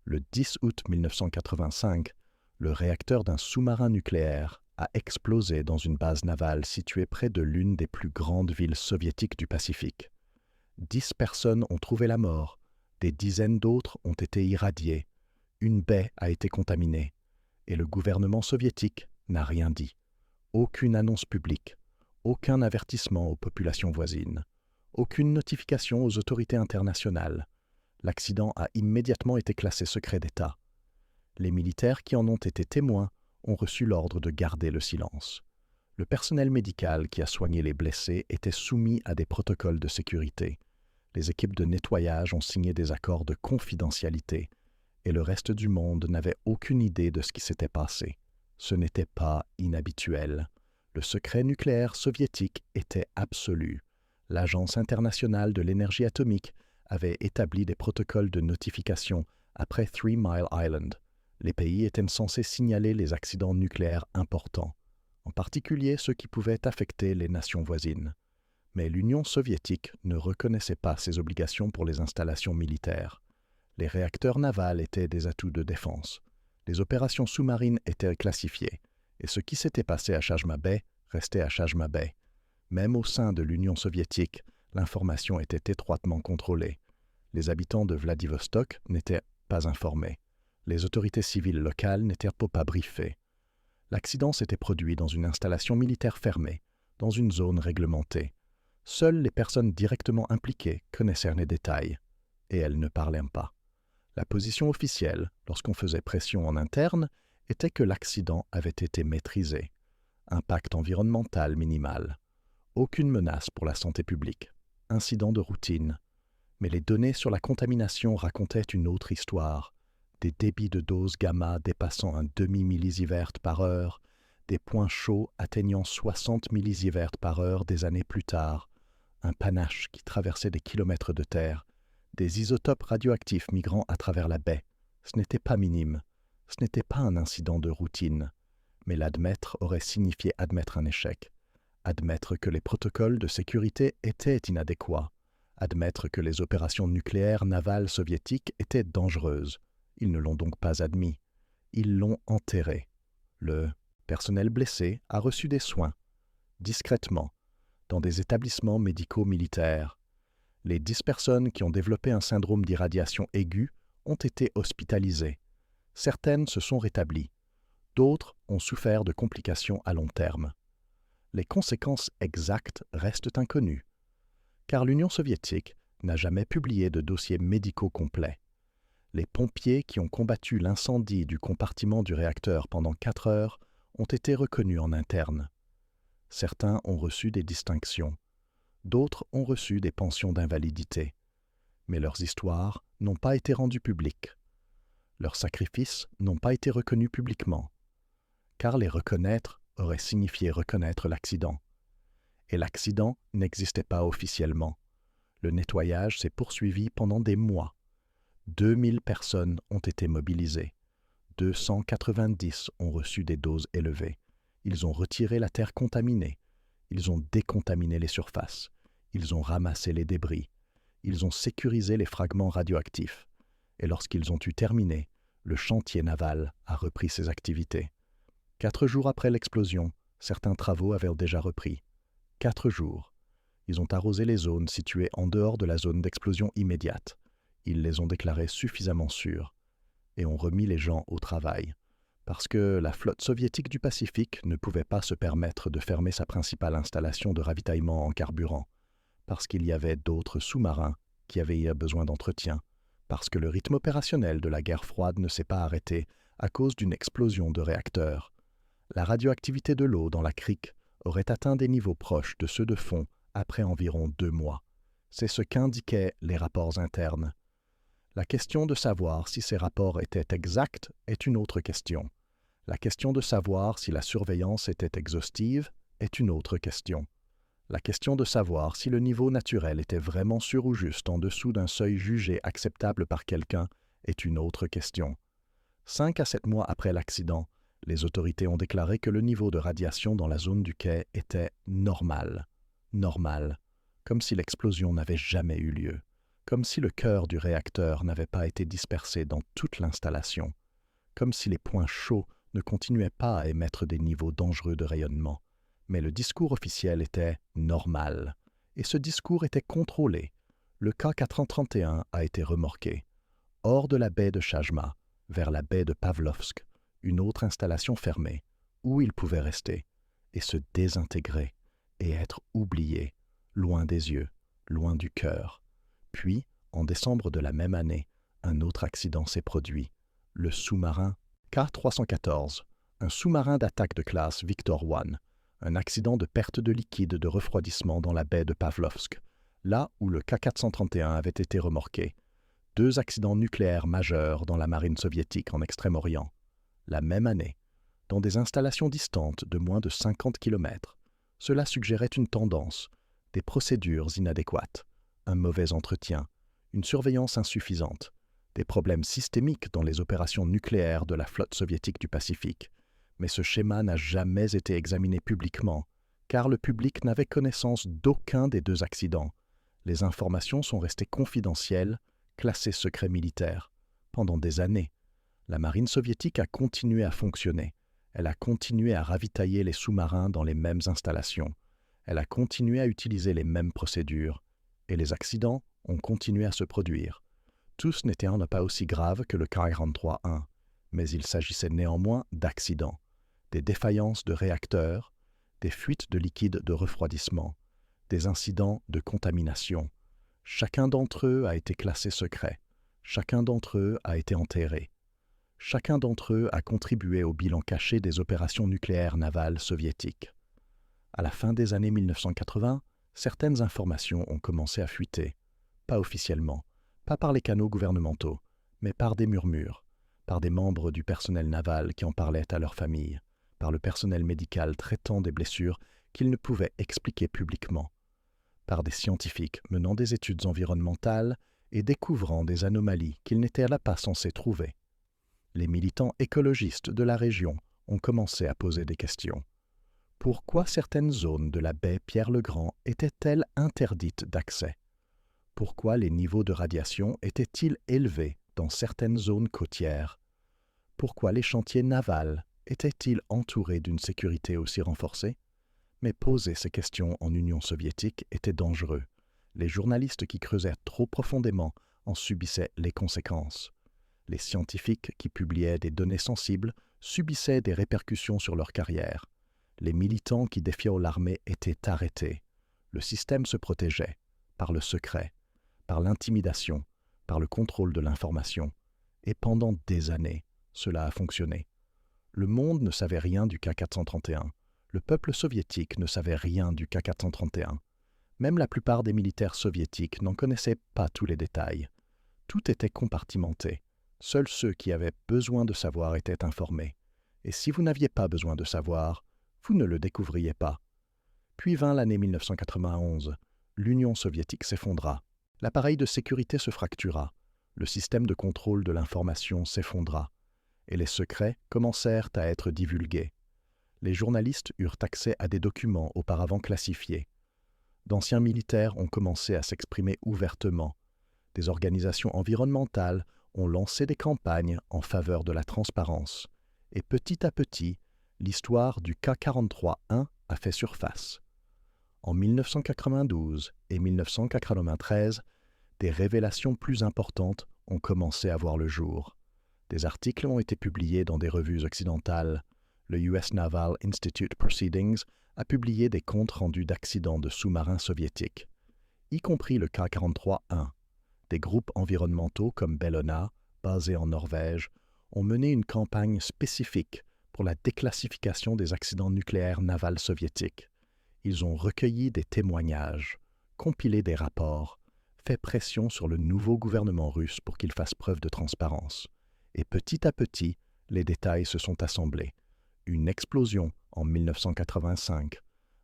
Le 10 août 1985, le réacteur d'un sous-marin nucléaire a explosé dans une base navale située près de l'une des plus grandes villes soviétiques du Pacifique. 10 personnes ont trouvé la mort, des dizaines d'autres ont été irradiées, une baie a été contaminée, et le gouvernement soviétique n'a rien dit. Aucune annonce publique, Aucun avertissement aux populations voisines. Aucune notification aux autorités internationales. L'accident a immédiatement été classé secret d'État. Les militaires qui en ont été témoins ont reçu l'ordre de garder le silence. Le personnel médical qui a soigné les blessés était soumis à des protocoles de sécurité. Les équipes de nettoyage ont signé des accords de confidentialité et le reste du monde n'avait aucune idée de ce qui s'était passé. Ce n'était pas inhabituel. Le secret nucléaire soviétique était absolu. L'Agence internationale de l'énergie atomique avait établi des protocoles de notification après 3 Mile Island. Les pays étaient censés signaler les accidents nucléaires importants, en particulier ceux qui pouvaient affecter les nations voisines. Mais l'Union soviétique ne reconnaissait pas ses obligations pour les installations militaires. Les réacteurs navals étaient des atouts de défense. Les opérations sous-marines étaient classifiées, et ce qui s'était passé à Chajma Bay restait à Chajma Bay. Même au sein de l'Union soviétique, l'information était étroitement contrôlée. Les habitants de Vladivostok n'étaient pas informés. Les autorités civiles locales n'étaient pas briefées. L'accident s'était produit dans une installation militaire fermée, dans une zone réglementée. Seules les personnes directement impliquées connaissaient les détails, et elles ne parlaient pas. La position officielle, lorsqu'on faisait pression en interne, était que l'accident avait été maîtrisé. Impact environnemental minimal. Aucune menace pour la santé publique. Incident de routine. Mais les données sur la contamination racontaient une autre histoire. Des débits de dose gamma dépassant un demi-millisievert par heure, des points chauds atteignant 60 millisieverts par heure des années plus tard, un panache qui traversait des kilomètres de terre, des isotopes radioactifs migrant à travers la baie. Ce n'était pas minime, ce n'était pas un incident de routine, mais l'admettre aurait signifié admettre un échec, admettre que les protocoles de sécurité étaient inadéquats, admettre que les opérations nucléaires navales soviétiques étaient dangereuses. Ils ne l'ont donc pas admis. Ils l'ont enterré. Le personnel blessé a reçu des soins, discrètement, dans des établissements médicaux militaires. Les 10 personnes qui ont développé un syndrome d'irradiation aiguë ont été hospitalisées. Certaines se sont rétablies. D'autres ont souffert de complications à long terme. Les conséquences exactes restent inconnues, car l'Union soviétique n'a jamais publié de dossier médicaux complet. Les pompiers qui ont combattu l'incendie du compartiment du réacteur pendant 4 heures ont été reconnus en interne. Certains ont reçu des distinctions, d'autres ont reçu des pensions d'invalidité, mais leurs histoires n'ont pas été rendues publiques. Leurs sacrifices n'ont pas été reconnus publiquement, car les reconnaître aurait signifié reconnaître l'accident. Et l'accident n'existait pas officiellement. Le nettoyage s'est poursuivi pendant des mois. 2000 personnes ont été mobilisées. 290 ont reçu des doses élevées. Ils ont retiré la terre contaminée. Ils ont décontaminé les surfaces. Ils ont ramassé les débris. Ils ont sécurisé les fragments radioactifs. Et lorsqu'ils ont eu terminé, le chantier naval a repris ses activités. 4 jours après l'explosion, certains travaux avaient déjà repris. 4 jours. Ils ont arrosé les zones situées en dehors de la zone d'explosion immédiate. Ils les ont déclarées suffisamment sûres et ont remis les gens au travail, parce que la flotte soviétique du Pacifique ne pouvait pas se permettre de fermer sa principale installation de ravitaillement en carburant, parce qu'il y avait d'autres sous-marins qui avaient besoin d'entretien, parce que le rythme opérationnel de la guerre froide ne s'est pas arrêté à cause d'une explosion de réacteurs. La radioactivité de l'eau dans la crique aurait atteint des niveaux proches de ceux de fond après environ 2 mois. C'est ce qu'indiquaient les rapports internes. La question de savoir si ces rapports étaient exacts est une autre question. La question de savoir si la surveillance était exhaustive est une autre question. La question de savoir si le niveau naturel était vraiment sûr ou juste en dessous d'un seuil jugé acceptable par quelqu'un est une autre question. 5 à 7 mois après l'accident, les autorités ont déclaré que le niveau de radiation dans la zone du quai était normal. Normal, comme si l'explosion n'avait jamais eu lieu. Comme si le cœur du réacteur n'avait pas été dispersé dans toute l'installation, comme si les points chauds ne continuaient pas à émettre des niveaux dangereux de rayonnement. Mais le discours officiel était normal, et ce discours était contrôlé. Le K431 a été remorqué, hors de la baie de Chajma, vers la baie de Pavlovsk, une autre installation fermée, où il pouvait rester, et se désintégrer, et être oublié, loin des yeux, loin du cœur. Puis, en décembre de la même année, un autre accident s'est produit. Le sous-marin K-314, un sous-marin d'attaque de classe Victor I, un accident de perte de liquide de refroidissement dans la baie de Pavlovsk, là où le K-431 avait été remorqué. 2 accidents nucléaires majeurs dans la marine soviétique en Extrême-Orient. La même année, dans des installations distantes de moins de 50 km. Cela suggérait une tendance, des procédures inadéquates, un mauvais entretien, une surveillance insuffisante, des problèmes systémiques dans les opérations nucléaires de la flotte soviétique du Pacifique. Mais ce schéma n'a jamais été examiné publiquement, car le public n'avait connaissance d'aucun des 2 accidents. Les informations sont restées confidentielles, classées secret militaire. Pendant des années, la marine soviétique a continué à fonctionner. Elle a continué à ravitailler les sous-marins dans les mêmes installations. Elle a continué à utiliser les mêmes procédures. Et les accidents ont continué à se produire. Tous n'étaient pas aussi graves que le K-43-1, mais il s'agissait néanmoins d'accidents, des défaillances de réacteurs, des fuites de liquide de refroidissement, des incidents de contamination. Chacun d'entre eux a été classé secret. Chacun d'entre eux a été enterré. Chacun d'entre eux a contribué au bilan caché des opérations nucléaires navales soviétiques. À la fin des années 1980, certaines informations ont commencé à fuiter. Pas officiellement, pas par les canaux gouvernementaux, mais par des murmures, par des membres du personnel naval qui en parlaient à leurs familles, par le personnel médical traitant des blessures qu'ils ne pouvaient expliquer publiquement, par des scientifiques menant des études environnementales et découvrant des anomalies qu'ils n'étaient là pas censés trouver. Les militants écologistes de la région ont commencé à poser des questions. Pourquoi certaines zones de la baie Pierre-le-Grand étaient-elles interdites d'accès? Pourquoi les niveaux de radiation étaient-ils élevés dans certaines zones côtières? Pourquoi les chantiers navals étaient-ils entourés d'une sécurité aussi renforcée? Mais poser ces questions en Union soviétique était dangereux. Les journalistes qui creusaient trop profondément en subissaient les conséquences. Les scientifiques qui publiaient des données sensibles subissaient des répercussions sur leur carrière. Les militants qui défiaient l'armée étaient arrêtés. Le système se protégeait par le secret, par l'intimidation, par le contrôle de l'information. Et pendant des années, cela a fonctionné. Le monde ne savait rien du K-431. Le peuple soviétique ne savait rien du K-431. Même la plupart des militaires soviétiques n'en connaissaient pas tous les détails. Tout était compartimenté. Seuls ceux qui avaient besoin de savoir étaient informés. Et si vous n'aviez pas besoin de savoir, vous ne le découvriez pas. Puis vint l'année 1991. L'Union soviétique s'effondra. L'appareil de sécurité se fractura. Le système de contrôle de l'information s'effondra. Et les secrets commencèrent à être divulgués. Les journalistes eurent accès à des documents auparavant classifiés. D'anciens militaires ont commencé à s'exprimer ouvertement. Des organisations environnementales ont lancé des campagnes en faveur de la transparence. Et petit à petit, l'histoire du K-43-1 a fait surface. En 1992 et 1993, des révélations plus importantes ont commencé à voir le jour. Des articles ont été publiés dans des revues occidentales. Le US Naval Institute Proceedings a publié des comptes rendus d'accidents de sous-marins soviétiques, y compris le K-43-1. Des groupes environnementaux comme Bellona, basés en Norvège, ont mené une campagne spécifique pour la déclassification des accidents nucléaires navals soviétiques. Ils ont recueilli des témoignages, compilé des rapports, fait pression sur le nouveau gouvernement russe pour qu'il fasse preuve de transparence. Et petit à petit, les détails se sont assemblés. Une explosion en 1985,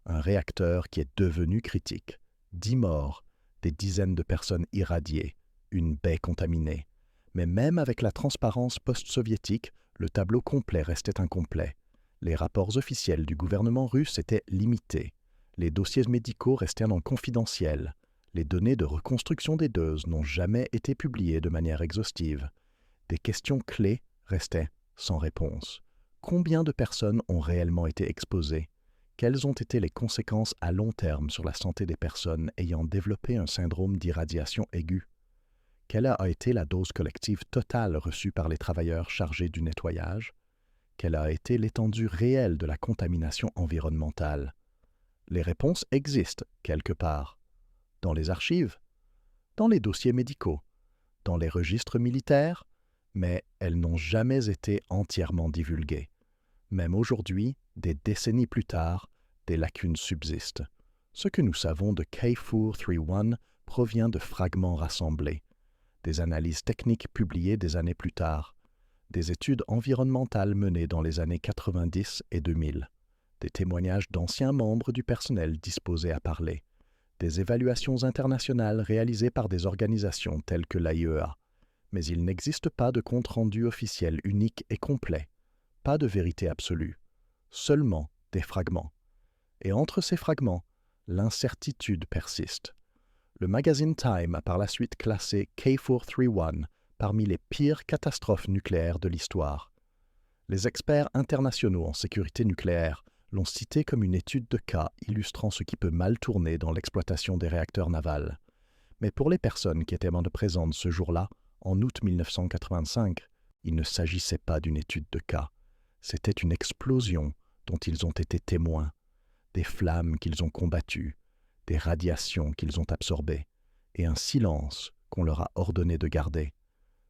un réacteur qui est devenu critique, 10 morts, des dizaines de personnes irradiées, une baie contaminée. Mais même avec la transparence post-soviétique, le tableau complet restait incomplet. Les rapports officiels du gouvernement russe étaient limités. Les dossiers médicaux restaient non confidentiels. Les données de reconstruction des doses n'ont jamais été publiées de manière exhaustive. Des questions clés restaient sans réponse. Combien de personnes ont réellement été exposées? Quelles ont été les conséquences à long terme sur la santé des personnes ayant développé un syndrome d'irradiation aiguë? Quelle a été la dose collective totale reçue par les travailleurs chargés du nettoyage? Quelle a été l'étendue réelle de la contamination environnementale? Les réponses existent quelque part. Dans les archives, dans les dossiers médicaux, dans les registres militaires, mais elles n'ont jamais été entièrement divulguées. Même aujourd'hui, des décennies plus tard, des lacunes subsistent. Ce que nous savons de K431 provient de fragments rassemblés, des analyses techniques publiées des années plus tard, des études environnementales menées dans les années 90 et 2000, des témoignages d'anciens membres du personnel disposés à parler, des évaluations internationales réalisées par des organisations telles que l'AIEA, mais il n'existe pas de compte-rendu officiel unique et complet, pas de vérité absolue, seulement des fragments. Et entre ces fragments, l'incertitude persiste. Le magazine Time a par la suite classé K431 parmi les pires catastrophes nucléaires de l'histoire. Les experts internationaux en sécurité nucléaire l'ont cité comme une étude de cas illustrant ce qui peut mal tourner dans l'exploitation des réacteurs navals. Mais pour les personnes qui étaient présentes ce jour-là, en août 1985, il ne s'agissait pas d'une étude de cas. C'était une explosion dont ils ont été témoins, des flammes qu'ils ont combattues, des radiations qu'ils ont absorbées, et un silence qu'on leur a ordonné de garder.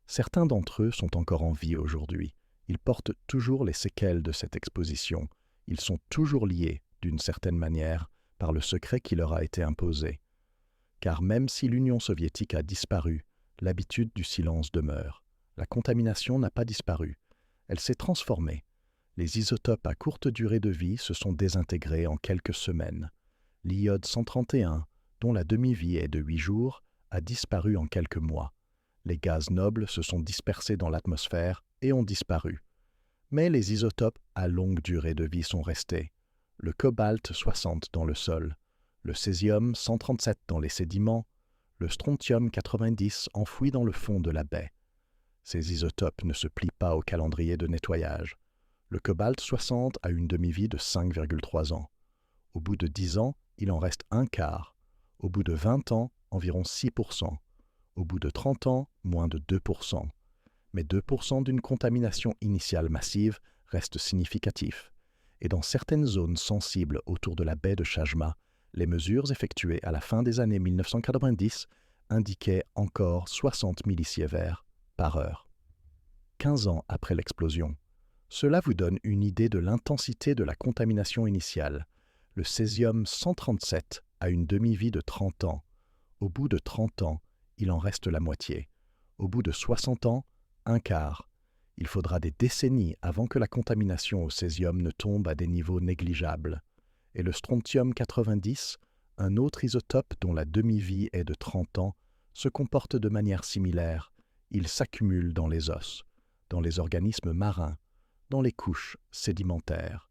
Certains d'entre eux sont encore en vie aujourd'hui. Ils portent toujours les séquelles de cette exposition. Ils sont toujours liés, d'une certaine manière, par le secret qui leur a été imposé. Car même si l'Union soviétique a disparu, l'habitude du silence demeure. La contamination n'a pas disparu. Elle s'est transformée. Les isotopes à courte durée de vie se sont désintégrés en quelques semaines. L'iode 131, dont la demi-vie est de 8 jours, a disparu en quelques mois. Les gaz nobles se sont dispersés dans l'atmosphère et ont disparu. Mais les isotopes à longue durée de vie sont restés. Le cobalt 60 dans le sol, le césium 137 dans les sédiments, le strontium 90 enfoui dans le fond de la baie. Ces isotopes ne se plient pas au calendrier de nettoyage. Le cobalt 60 a une demi-vie de 5,3 ans. Au bout de 10 ans, il en reste un quart. Au bout de 20 ans, environ 6%. Au bout de 30 ans, moins de 2%. Mais 2% d'une contamination initiale massive reste significatif. Et dans certaines zones sensibles autour de la baie de Chajma, les mesures effectuées à la fin des années 1990 indiquaient encore 60 millisieverts par heure. 15 ans après l'explosion. Cela vous donne une idée de l'intensité de la contamination initiale. Le césium 137 a une demi-vie de 30 ans. Au bout de 30 ans, il en reste la moitié. Au bout de 60 ans, un quart. Il faudra des décennies avant que la contamination au césium ne tombe à des niveaux négligeables. Et le strontium 90, un autre isotope dont la demi-vie est de 30 ans, se comporte de manière similaire. Il s'accumule dans les os, dans les organismes marins, dans les couches sédimentaires.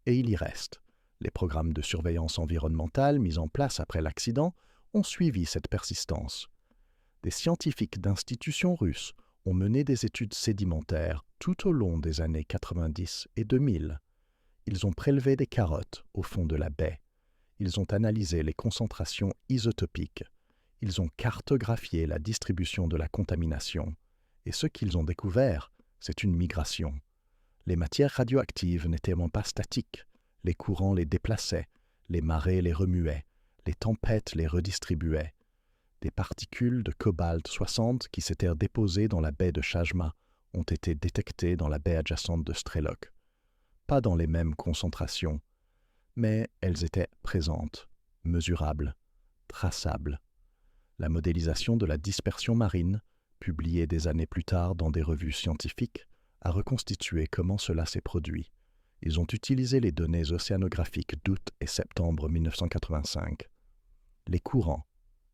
Et il y reste. Les programmes de surveillance environnementale mis en place après l'accident ont suivi cette persistance. Des scientifiques d'institutions russes ont mené des études sédimentaires tout au long des années 90 et 2000. Ils ont prélevé des carottes au fond de la baie. Ils ont analysé les concentrations isotopiques. Ils ont cartographié la distribution de la contamination. Et ce qu'ils ont découvert, c'est une migration. Les matières radioactives n'étaient pas statiques. Les courants les déplaçaient, les marées les remuaient, les tempêtes les redistribuaient. Des particules de cobalt 60 qui s'étaient déposées dans la baie de Chajma ont été détectées dans la baie adjacente de Strelok. Pas dans les mêmes concentrations, mais elles étaient présentes, mesurables, traçables. La modélisation de la dispersion marine, publiée des années plus tard dans des revues scientifiques, a reconstitué comment cela s'est produit. Ils ont utilisé les données océanographiques d'août et septembre 1985. Les courants,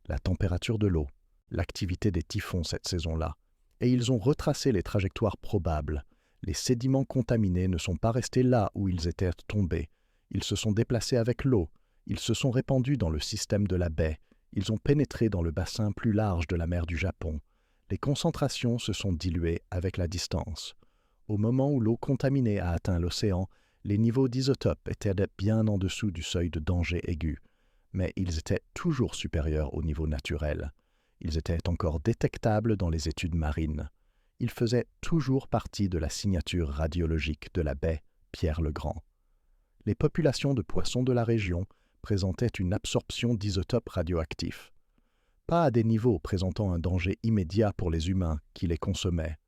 la température de l'eau, l'activité des typhons cette saison-là, et ils ont retracé les trajectoires probables. Les sédiments contaminés ne sont pas restés là où ils étaient tombés. Ils se sont déplacés avec l'eau, ils se sont répandus dans le système de la baie, ils ont pénétré dans le bassin plus large de la mer du Japon. Les concentrations se sont diluées avec la distance. Au moment où l'eau contaminée a atteint l'océan, les niveaux d'isotopes étaient bien en dessous du seuil de danger aigu, mais ils étaient toujours supérieurs au niveau naturel. Ils étaient encore détectables dans les études marines. Ils faisaient toujours partie de la signature radiologique de la baie Pierre-le-Grand. Les populations de poissons de la région présentaient une absorption d'isotopes radioactifs. Pas à des niveaux présentant un danger immédiat pour les humains qui les consommaient.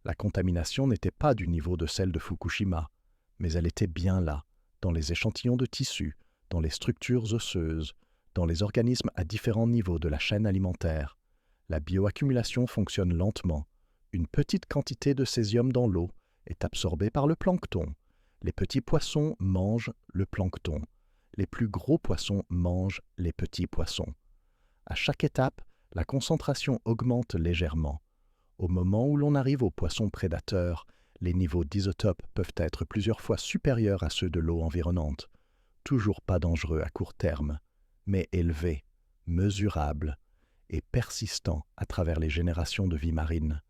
La contamination n'était pas du niveau de celle de Fukushima, mais elle était bien là, dans les échantillons de tissus, dans les structures osseuses, dans les organismes à différents niveaux de la chaîne alimentaire. La bioaccumulation fonctionne lentement. Une petite quantité de césium dans l'eau est absorbée par le plancton. Les petits poissons mangent le plancton. Les plus gros poissons mangent les petits poissons. À chaque étape, la concentration augmente légèrement. Au moment où l'on arrive aux poissons prédateurs, les niveaux d'isotopes peuvent être plusieurs fois supérieurs à ceux de l'eau environnante. Toujours pas dangereux à court terme, mais élevés, mesurables et persistants à travers les générations de vie marine.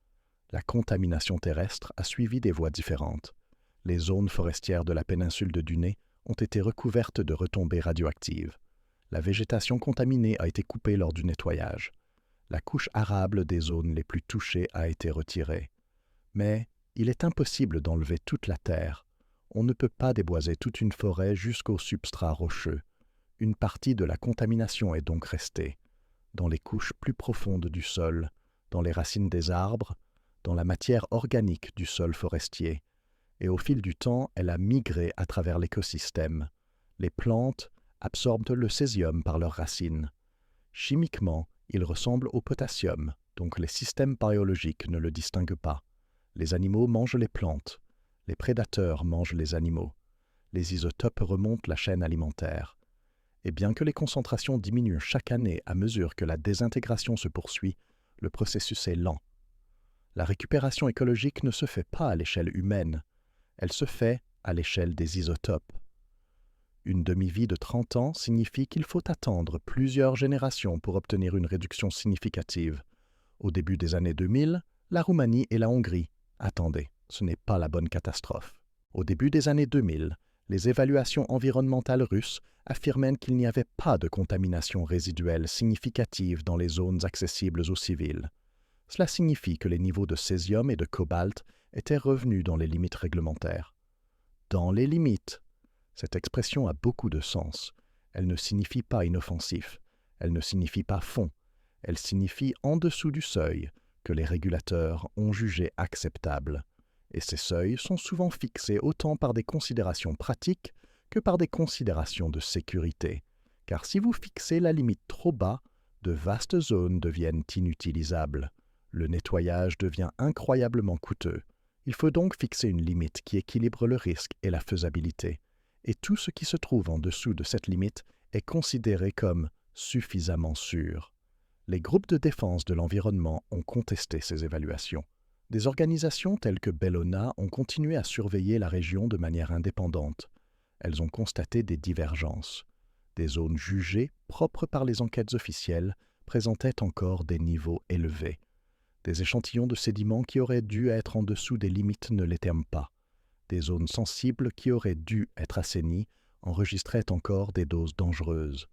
La contamination terrestre a suivi des voies différentes. Les zones forestières de la péninsule de Dunée ont été recouvertes de retombées radioactives. La végétation contaminée a été coupée lors du nettoyage. La couche arable des zones les plus touchées a été retirée. Mais il est impossible d'enlever toute la terre. On ne peut pas déboiser toute une forêt jusqu'au substrat rocheux. Une partie de la contamination est donc restée, dans les couches plus profondes du sol, dans les racines des arbres, dans la matière organique du sol forestier. Et au fil du temps, elle a migré à travers l'écosystème. Les plantes absorbent le césium par leurs racines. Chimiquement, il ressemble au potassium, donc les systèmes biologiques ne le distinguent pas. Les animaux mangent les plantes. Les prédateurs mangent les animaux. Les isotopes remontent la chaîne alimentaire. Et bien que les concentrations diminuent chaque année à mesure que la désintégration se poursuit, le processus est lent. La récupération écologique ne se fait pas à l'échelle humaine, elle se fait à l'échelle des isotopes. Une demi-vie de 30 ans signifie qu'il faut attendre plusieurs générations pour obtenir une réduction significative. Au début des années 2000, la Roumanie et la Hongrie. Attendez, ce n'est pas la bonne catastrophe. Au début des années 2000, les évaluations environnementales russes affirmaient qu'il n'y avait pas de contamination résiduelle significative dans les zones accessibles aux civils. Cela signifie que les niveaux de césium et de cobalt étaient revenus dans les limites réglementaires. Dans les limites. Cette expression a beaucoup de sens. Elle ne signifie pas inoffensif. Elle ne signifie pas fond. Elle signifie en dessous du seuil que les régulateurs ont jugé acceptable. Et ces seuils sont souvent fixés autant par des considérations pratiques que par des considérations de sécurité. Car si vous fixez la limite trop bas, de vastes zones deviennent inutilisables. Le nettoyage devient incroyablement coûteux. Il faut donc fixer une limite qui équilibre le risque et la faisabilité. Et tout ce qui se trouve en dessous de cette limite est considéré comme suffisamment sûr. Les groupes de défense de l'environnement ont contesté ces évaluations. Des organisations telles que Bellona ont continué à surveiller la région de manière indépendante. Elles ont constaté des divergences. Des zones jugées, propres par les enquêtes officielles, présentaient encore des niveaux élevés. Des échantillons de sédiments qui auraient dû être en dessous des limites ne l'étaient pas. Des zones sensibles qui auraient dû être assainies enregistraient encore des doses dangereuses.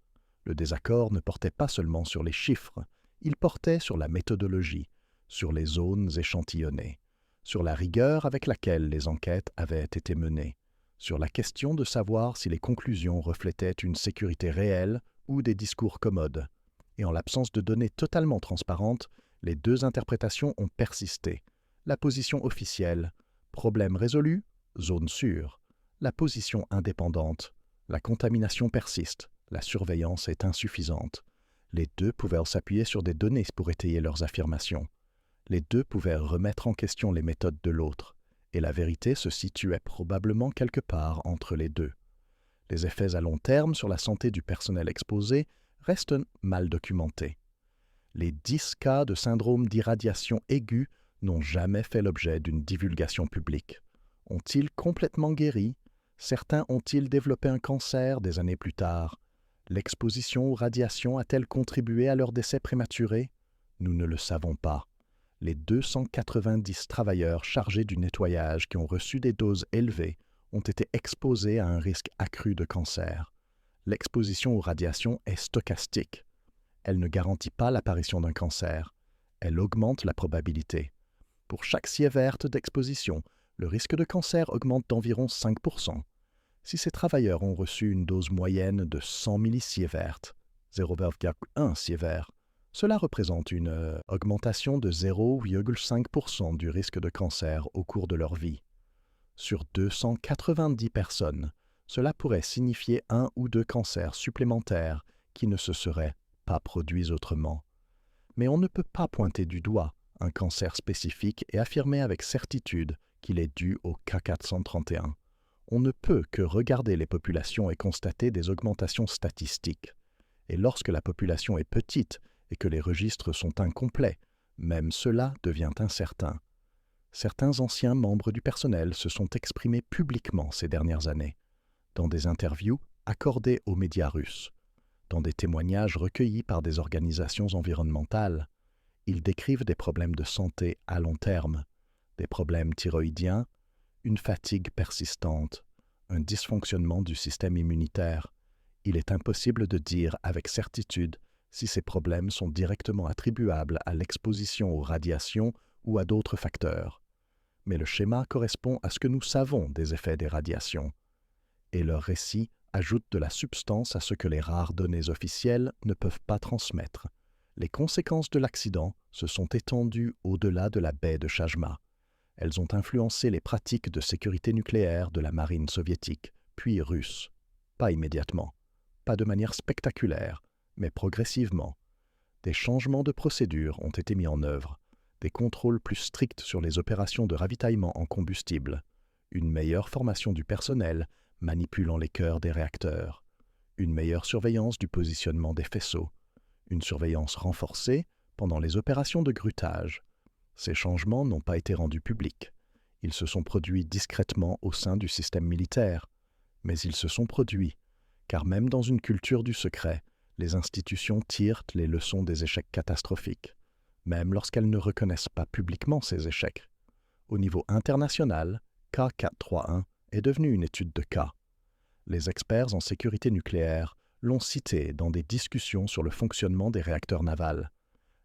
Le désaccord ne portait pas seulement sur les chiffres, il portait sur la méthodologie, sur les zones échantillonnées, sur la rigueur avec laquelle les enquêtes avaient été menées, sur la question de savoir si les conclusions reflétaient une sécurité réelle ou des discours commodes. Et en l'absence de données totalement transparentes, les deux interprétations ont persisté. La position officielle, problème résolu, zone sûre. La position indépendante, la contamination persiste, la surveillance est insuffisante. Les deux pouvaient s'appuyer sur des données pour étayer leurs affirmations. Les deux pouvaient remettre en question les méthodes de l'autre, et la vérité se situait probablement quelque part entre les deux. Les effets à long terme sur la santé du personnel exposé restent mal documentés. Les 10 cas de syndrome d'irradiation aiguë n'ont jamais fait l'objet d'une divulgation publique. Ont-ils complètement guéri? Certains ont-ils développé un cancer des années plus tard? L'exposition aux radiations a-t-elle contribué à leur décès prématuré? Nous ne le savons pas. Les 290 travailleurs chargés du nettoyage qui ont reçu des doses élevées ont été exposés à un risque accru de cancer. L'exposition aux radiations est stochastique. Elle ne garantit pas l'apparition d'un cancer. Elle augmente la probabilité. Pour chaque sievert d'exposition, le risque de cancer augmente d'environ 5%. Si ces travailleurs ont reçu une dose moyenne de 100 millisieverts, 0,1 sievert, cela représente une augmentation de 0,5% du risque de cancer au cours de leur vie. Sur 290 personnes, cela pourrait signifier 1 ou 2 cancers supplémentaires qui ne se seraient pas produits autrement. Mais on ne peut pas pointer du doigt un cancer spécifique et affirmer avec certitude qu'il est dû au K431. On ne peut que regarder les populations et constater des augmentations statistiques. Et lorsque la population est petite et que les registres sont incomplets, même cela devient incertain. Certains anciens membres du personnel se sont exprimés publiquement ces dernières années, dans des interviews accordées aux médias russes, dans des témoignages recueillis par des organisations environnementales. Ils décrivent des problèmes de santé à long terme, des problèmes thyroïdiens, une fatigue persistante, un dysfonctionnement du système immunitaire. Il est impossible de dire avec certitude si ces problèmes sont directement attribuables à l'exposition aux radiations ou à d'autres facteurs. Mais le schéma correspond à ce que nous savons des effets des radiations. Et leur récit ajoute de la substance à ce que les rares données officielles ne peuvent pas transmettre. Les conséquences de l'accident se sont étendues au-delà de la baie de Chajma. Elles ont influencé les pratiques de sécurité nucléaire de la marine soviétique, puis russe. Pas immédiatement, pas de manière spectaculaire, mais progressivement. Des changements de procédure ont été mis en œuvre, des contrôles plus stricts sur les opérations de ravitaillement en combustible, une meilleure formation du personnel manipulant les cœurs des réacteurs, une meilleure surveillance du positionnement des faisceaux, une surveillance renforcée pendant les opérations de grutage. Ces changements n'ont pas été rendus publics. Ils se sont produits discrètement au sein du système militaire, mais ils se sont produits, car même dans une culture du secret, les institutions tirent les leçons des échecs catastrophiques, même lorsqu'elles ne reconnaissent pas publiquement ces échecs. Au niveau international, K431 est devenu une étude de cas. Les experts en sécurité nucléaire l'ont cité dans des discussions sur le fonctionnement des réacteurs navals.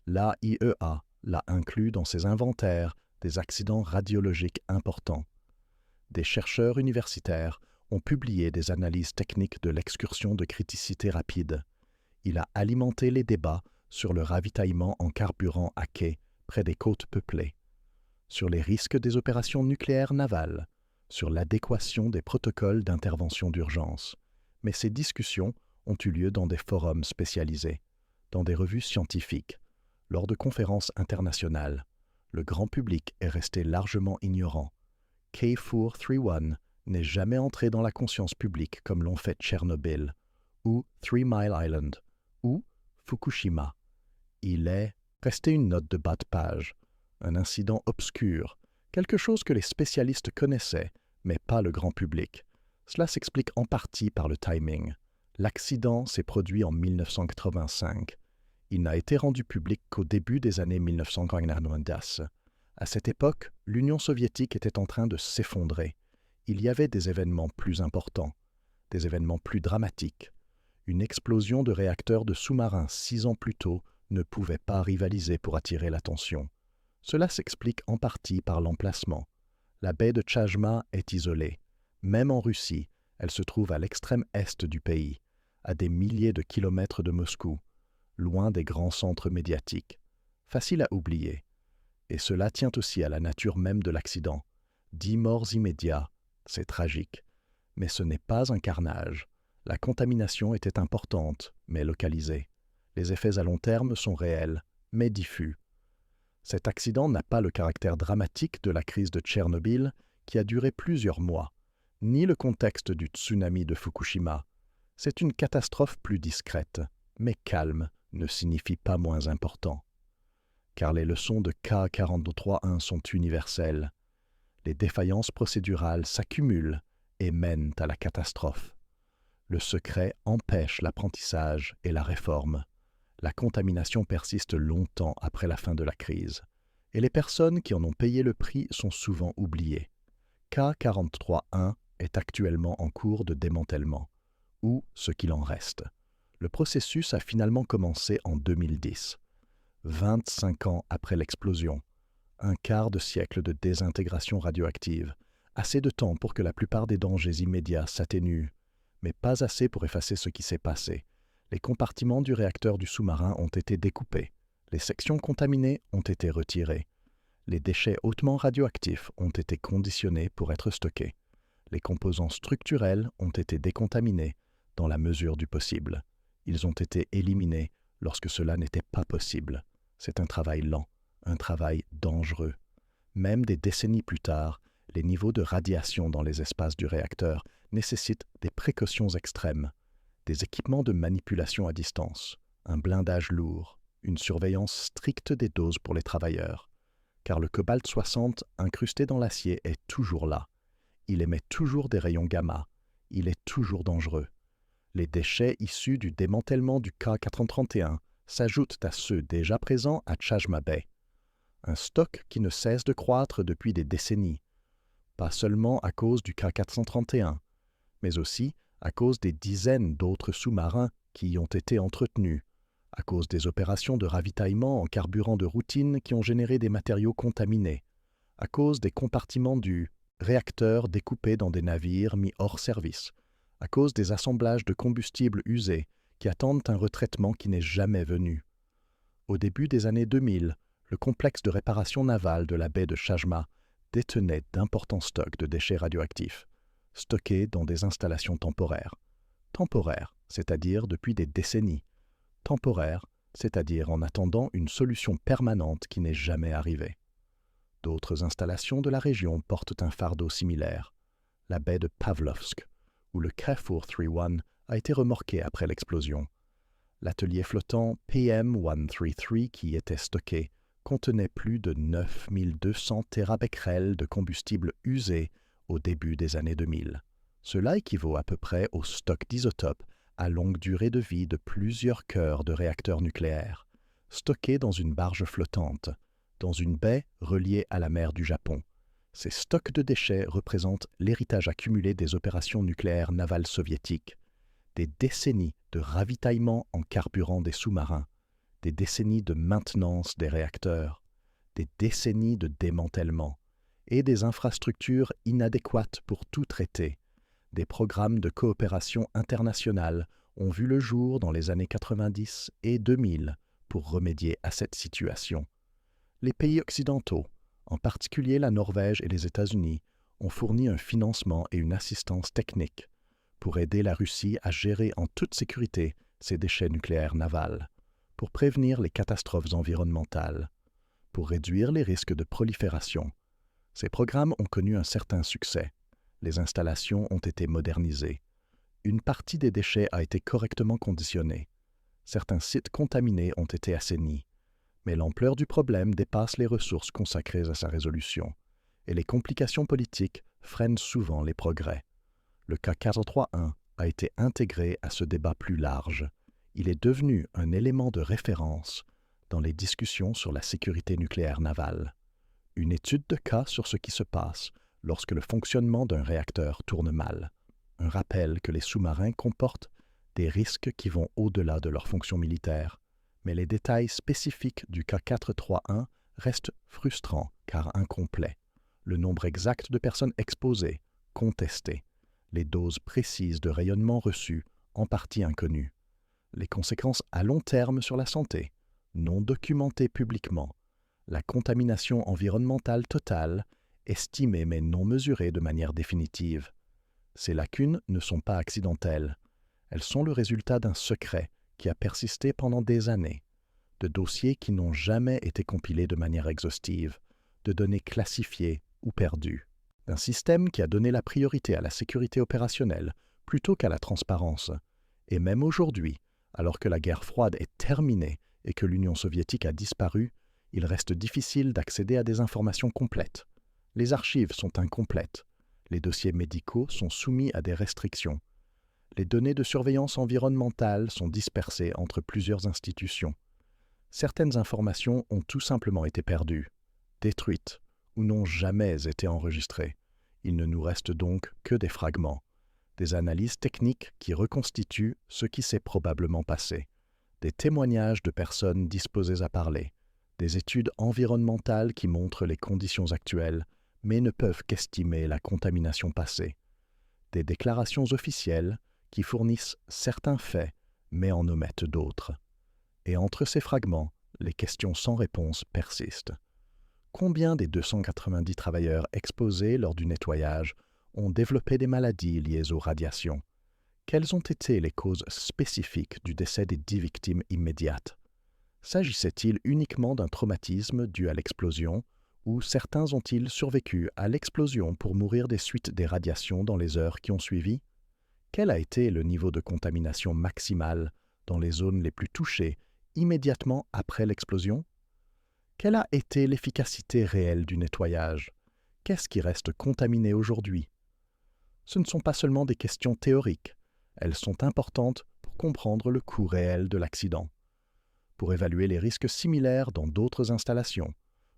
L'AIEA l'a inclus dans ses inventaires des accidents radiologiques importants. Des chercheurs universitaires ont publié des analyses techniques de l'excursion de criticité rapide. Il a alimenté les débats sur le ravitaillement en carburant à quai près des côtes peuplées, sur les risques des opérations nucléaires navales, sur l'adéquation des protocoles d'intervention d'urgence. Mais ces discussions ont eu lieu dans des forums spécialisés, dans des revues scientifiques, lors de conférences internationales. Le grand public est resté largement ignorant. K431 n'est jamais entré dans la conscience publique comme l'ont fait Tchernobyl, ou 3 Mile Island, ou Fukushima. Il est resté une note de bas de page, un incident obscur, quelque chose que les spécialistes connaissaient, mais pas le grand public. Cela s'explique en partie par le timing. L'accident s'est produit en 1985. Il n'a été rendu public qu'au début des années 1990. À cette époque, l'Union soviétique était en train de s'effondrer. Il y avait des événements plus importants, des événements plus dramatiques. Une explosion de réacteurs de sous-marins 6 ans plus tôt ne pouvait pas rivaliser pour attirer l'attention. Cela s'explique en partie par l'emplacement. La baie de Tchajma est isolée. Même en Russie, elle se trouve à l'extrême est du pays, à des milliers de kilomètres de Moscou, loin des grands centres médiatiques. Facile à oublier. Et cela tient aussi à la nature même de l'accident. 10 morts immédiats, c'est tragique. Mais ce n'est pas un carnage. La contamination était importante, mais localisée. Les effets à long terme sont réels, mais diffus. Cet accident n'a pas le caractère dramatique de la crise de Tchernobyl, qui a duré plusieurs mois, ni le contexte du tsunami de Fukushima. C'est une catastrophe plus discrète, mais calme ne signifie pas moins important. Car les leçons de K431 sont universelles. Les défaillances procédurales s'accumulent et mènent à la catastrophe. Le secret empêche l'apprentissage et la réforme. La contamination persiste longtemps après la fin de la crise, et les personnes qui en ont payé le prix sont souvent oubliées. K431 est actuellement en cours de démantèlement, ou ce qu'il en reste. Le processus a finalement commencé en 2010, 25 ans après l'explosion, un quart de siècle de désintégration radioactive, Assez de temps pour que la plupart des dangers immédiats s'atténuent, mais pas assez pour effacer ce qui s'est passé. Les compartiments du réacteur du sous-marin ont été découpés. Les sections contaminées ont été retirées. Les déchets hautement radioactifs ont été conditionnés pour être stockés. Les composants structurels ont été décontaminés dans la mesure du possible. Ils ont été éliminés lorsque cela n'était pas possible. C'est un travail lent, un travail dangereux. Même des décennies plus tard, les niveaux de radiation dans les espaces du réacteur nécessitent des précautions extrêmes, des équipements de manipulation à distance, un blindage lourd, une surveillance stricte des doses pour les travailleurs. Car le cobalt-60 incrusté dans l'acier est toujours là. Il émet toujours des rayons gamma. Il est toujours dangereux. Les déchets issus du démantèlement du K431 s'ajoutent à ceux déjà présents à Chashma Bay. Un stock qui ne cesse de croître depuis des décennies, pas seulement à cause du K431, mais aussi à cause des dizaines d'autres sous-marins qui y ont été entretenus, à cause des opérations de ravitaillement en carburant de routine qui ont généré des matériaux contaminés, à cause des compartiments du réacteur découpés dans des navires mis hors service, à cause des assemblages de combustibles usés qui attendent un retraitement qui n'est jamais venu. Au début des années 2000, le complexe de réparation navale de la baie de Chashma détenait d'importants stocks de déchets radioactifs, stockés dans des installations temporaires. Temporaires, c'est-à-dire depuis des décennies. Temporaires, c'est-à-dire en attendant une solution permanente qui n'est jamais arrivée. D'autres installations de la région portent un fardeau similaire. La baie de Pavlovsk, où le K431 a été remorqué après l'explosion. L'atelier flottant PM133 qui y était stocké contenait plus de 9200 térabecquerels de combustible usé au début des années 2000. Cela équivaut à peu près au stock d'isotopes à longue durée de vie de plusieurs cœurs de réacteurs nucléaires, stockés dans une barge flottante, dans une baie reliée à la mer du Japon. Ces stocks de déchets représentent l'héritage accumulé des opérations nucléaires navales soviétiques, des décennies de ravitaillement en carburant des sous-marins, des décennies de maintenance des réacteurs, des décennies de démantèlement et des infrastructures inadéquates pour tout traiter. Des programmes de coopération internationale ont vu le jour dans les années 90 et 2000 pour remédier à cette situation. Les pays occidentaux, en particulier la Norvège et les États-Unis, ont fourni un financement et une assistance technique pour aider la Russie à gérer en toute sécurité ses déchets nucléaires navals, pour prévenir les catastrophes environnementales, pour réduire les risques de prolifération. Ces programmes ont connu un certain succès. Les installations ont été modernisées. Une partie des déchets a été correctement conditionnée. Certains sites contaminés ont été assainis. Mais l'ampleur du problème dépasse les ressources consacrées à sa résolution, et les complications politiques freinent souvent les progrès. Le K431 a été intégré à ce débat plus large. Il est devenu un élément de référence dans les discussions sur la sécurité nucléaire navale. Une étude de cas sur ce qui se passe lorsque le fonctionnement d'un réacteur tourne mal. Un rappel que les sous-marins comportent des risques qui vont au-delà de leur fonction militaire. Mais les détails spécifiques du K431 restent frustrants car incomplets. Le nombre exact de personnes exposées, contesté. Les doses précises de rayonnement reçues, en partie inconnues. Les conséquences à long terme sur la santé, non documentées publiquement. La contamination environnementale totale, estimée mais non mesurée de manière définitive. Ces lacunes ne sont pas accidentelles. Elles sont le résultat d'un secret qui a persisté pendant des années, de dossiers qui n'ont jamais été compilés de manière exhaustive, de données classifiées ou perdues, d'un système qui a donné la priorité à la sécurité opérationnelle plutôt qu'à la transparence. Et même aujourd'hui, alors que la guerre froide est terminée et que l'Union soviétique a disparu, il reste difficile d'accéder à des informations complètes. Les archives sont incomplètes. Les dossiers médicaux sont soumis à des restrictions. Les données de surveillance environnementale sont dispersées entre plusieurs institutions. Certaines informations ont tout simplement été perdues, détruites ou n'ont jamais été enregistrées. Il ne nous reste donc que des fragments, des analyses techniques qui reconstituent ce qui s'est probablement passé, des témoignages de personnes disposées à parler, des études environnementales qui montrent les conditions actuelles, mais ne peuvent qu'estimer la contamination passée. Des déclarations officielles qui fournissent certains faits, mais en omettent d'autres. Et entre ces fragments, les questions sans réponse persistent. Combien des 290 travailleurs exposés lors du nettoyage ont développé des maladies liées aux radiations? Quelles ont été les causes spécifiques du décès des 10 victimes immédiates? S'agissait-il uniquement d'un traumatisme dû à l'explosion, ou certains ont-ils survécu à l'explosion pour mourir des suites des radiations dans les heures qui ont suivi? Quel a été le niveau de contamination maximal dans les zones les plus touchées immédiatement après l'explosion? Quelle a été l'efficacité réelle du nettoyage? Qu'est-ce qui reste contaminé aujourd'hui? Ce ne sont pas seulement des questions théoriques, elles sont importantes pour comprendre le coût réel de l'accident, pour évaluer les risques similaires dans d'autres installations,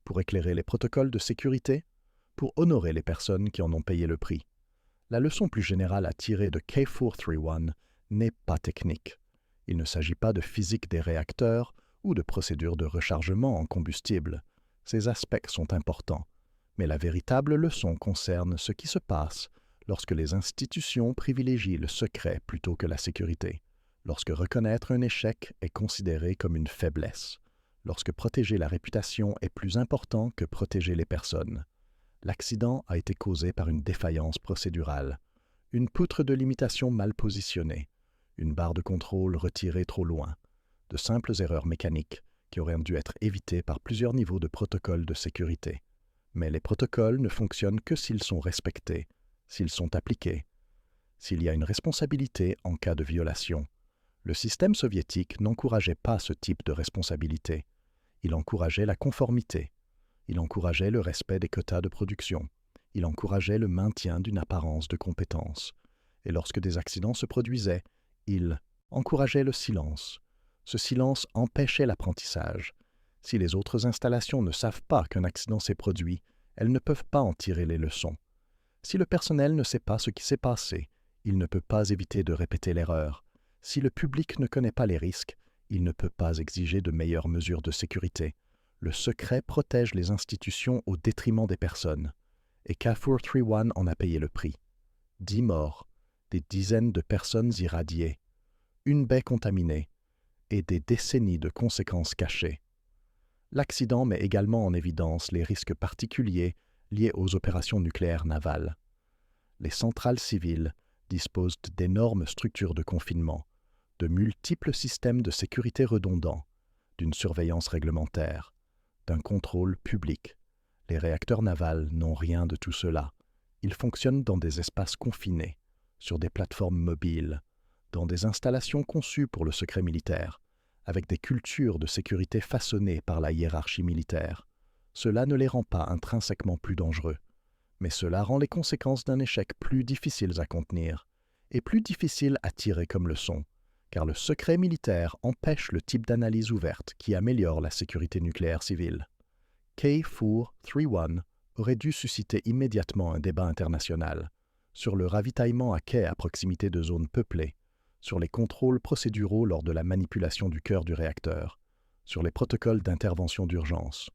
pour éclairer les protocoles de sécurité, pour honorer les personnes qui en ont payé le prix. La leçon plus générale à tirer de K431 n'est pas technique. Il ne s'agit pas de physique des réacteurs ou de procédures de rechargement en combustible. Ces aspects sont importants, mais la véritable leçon concerne ce qui se passe lorsque les institutions privilégient le secret plutôt que la sécurité, lorsque reconnaître un échec est considéré comme une faiblesse, lorsque protéger la réputation est plus important que protéger les personnes. L'accident a été causé par une défaillance procédurale, une poutre de limitation mal positionnée, une barre de contrôle retirée trop loin, de simples erreurs mécaniques qui auraient dû être évitées par plusieurs niveaux de protocoles de sécurité. Mais les protocoles ne fonctionnent que s'ils sont respectés, s'ils sont appliqués, s'il y a une responsabilité en cas de violation. Le système soviétique n'encourageait pas ce type de responsabilité. Il encourageait la conformité. Il encourageait le respect des quotas de production. Il encourageait le maintien d'une apparence de compétence. Et lorsque des accidents se produisaient, il encourageait le silence. Ce silence empêchait l'apprentissage. Si les autres installations ne savent pas qu'un accident s'est produit, elles ne peuvent pas en tirer les leçons. Si le personnel ne sait pas ce qui s'est passé, il ne peut pas éviter de répéter l'erreur. Si le public ne connaît pas les risques, il ne peut pas exiger de meilleures mesures de sécurité. Le secret protège les institutions au détriment des personnes. Et K431 en a payé le prix. 10 morts, des dizaines de personnes irradiées, une baie contaminée et des décennies de conséquences cachées. L'accident met également en évidence les risques particuliers liés aux opérations nucléaires navales. Les centrales civiles disposent d'énormes structures de confinement, de multiples systèmes de sécurité redondants, d'une surveillance réglementaire, d'un contrôle public. Les réacteurs navals n'ont rien de tout cela. Ils fonctionnent dans des espaces confinés, sur des plateformes mobiles, dans des installations conçues pour le secret militaire, avec des cultures de sécurité façonnées par la hiérarchie militaire. Cela ne les rend pas intrinsèquement plus dangereux, mais cela rend les conséquences d'un échec plus difficiles à contenir et plus difficiles à tirer comme leçon, car le secret militaire empêche le type d'analyse ouverte qui améliore la sécurité nucléaire civile. K431 aurait dû susciter immédiatement un débat international sur le ravitaillement à quai à proximité de zones peuplées, sur les contrôles procéduraux lors de la manipulation du cœur du réacteur, sur les protocoles d'intervention d'urgence,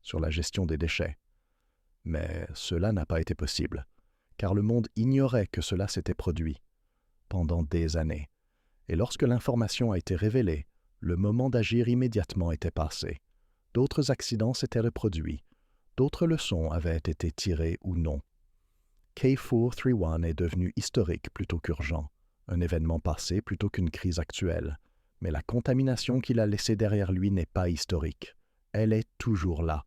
sur la gestion des déchets. Mais cela n'a pas été possible, car le monde ignorait que cela s'était produit pendant des années. Et lorsque l'information a été révélée, le moment d'agir immédiatement était passé. D'autres accidents s'étaient reproduits, d'autres leçons avaient été tirées ou non. K431 est devenu historique plutôt qu'urgent, un événement passé plutôt qu'une crise actuelle. Mais la contamination qu'il a laissée derrière lui n'est pas historique. Elle est toujours là,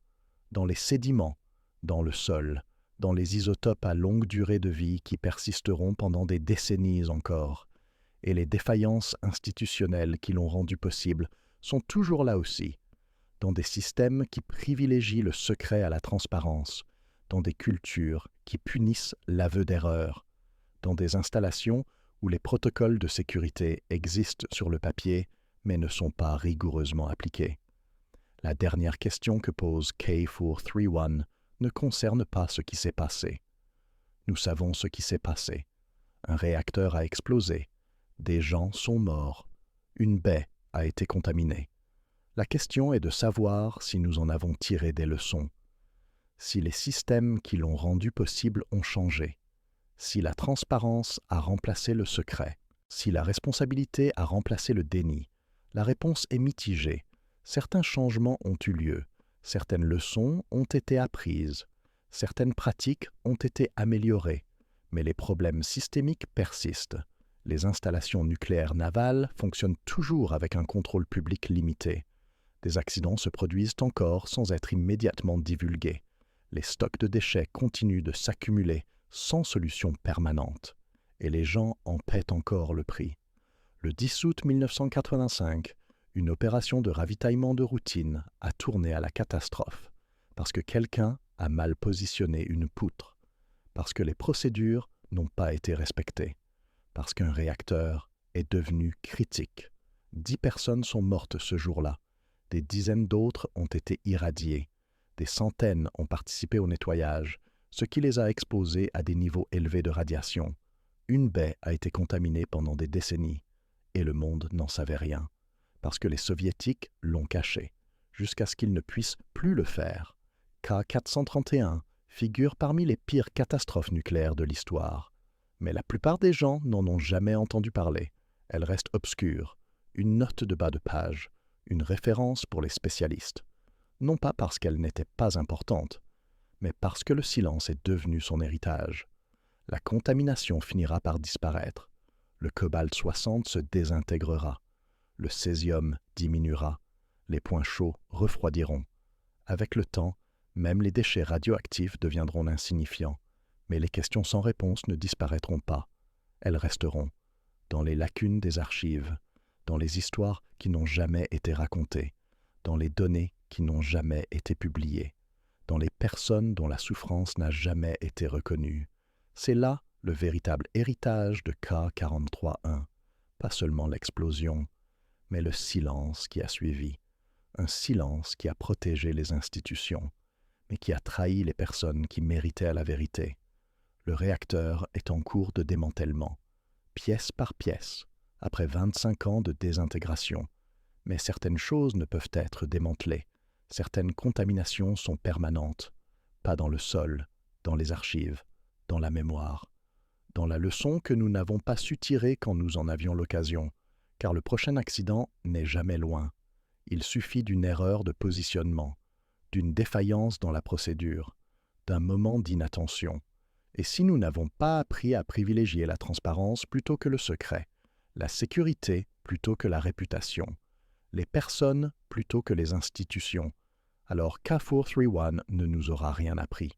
dans les sédiments, dans le sol, dans les isotopes à longue durée de vie qui persisteront pendant des décennies encore. Et les défaillances institutionnelles qui l'ont rendu possible sont toujours là aussi, dans des systèmes qui privilégient le secret à la transparence, dans des cultures qui punissent l'aveu d'erreur, dans des installations où les protocoles de sécurité existent sur le papier mais ne sont pas rigoureusement appliqués. La dernière question que pose K431 ne concerne pas ce qui s'est passé. Nous savons ce qui s'est passé. Un réacteur a explosé. Des gens sont morts. Une baie a été contaminée. La question est de savoir si nous en avons tiré des leçons. si les systèmes qui l'ont rendu possible ont changé, si la transparence a remplacé le secret, si la responsabilité a remplacé le déni, la réponse est mitigée. Certains changements ont eu lieu, certaines leçons ont été apprises, certaines pratiques ont été améliorées, mais les problèmes systémiques persistent. Les installations nucléaires navales fonctionnent toujours avec un contrôle public limité. Des accidents se produisent encore sans être immédiatement divulgués. Les stocks de déchets continuent de s'accumuler sans solution permanente, et les gens en paient encore le prix. Le 10 août 1985, une opération de ravitaillement de routine a tourné à la catastrophe, parce que quelqu'un a mal positionné une poutre, parce que les procédures n'ont pas été respectées, parce qu'un réacteur est devenu critique. 10 personnes sont mortes ce jour-là, des dizaines d'autres ont été irradiées, des centaines ont participé au nettoyage, ce qui les a exposés à des niveaux élevés de radiation. Une baie a été contaminée pendant des décennies, et le monde n'en savait rien, parce que les Soviétiques l'ont caché, jusqu'à ce qu'ils ne puissent plus le faire. K431 figure parmi les pires catastrophes nucléaires de l'histoire. Mais la plupart des gens n'en ont jamais entendu parler. Elle reste obscure, une note de bas de page, une référence pour les spécialistes. Non pas parce qu'elle n'était pas importante, mais parce que le silence est devenu son héritage. La contamination finira par disparaître. Le cobalt-60 se désintégrera. Le césium diminuera. Les points chauds refroidiront. Avec le temps, même les déchets radioactifs deviendront insignifiants. Mais les questions sans réponse ne disparaîtront pas. Elles resteront dans les lacunes des archives, dans les histoires qui n'ont jamais été racontées, dans les données qui n'ont jamais été publiées, dans les personnes dont la souffrance n'a jamais été reconnue. C'est là le véritable héritage de K43-1, pas seulement l'explosion, mais le silence qui a suivi, un silence qui a protégé les institutions, mais qui a trahi les personnes qui méritaient la vérité. Le réacteur est en cours de démantèlement, pièce par pièce, après 25 ans de désintégration. Mais certaines choses ne peuvent être démantelées. Certaines contaminations sont permanentes, pas dans le sol, dans les archives, dans la mémoire, dans la leçon que nous n'avons pas su tirer quand nous en avions l'occasion, car le prochain accident n'est jamais loin. Il suffit d'une erreur de positionnement, d'une défaillance dans la procédure, d'un moment d'inattention. Et si nous n'avons pas appris à privilégier la transparence plutôt que le secret, la sécurité plutôt que la réputation, les personnes plutôt que les institutions, alors K431 ne nous aura rien appris.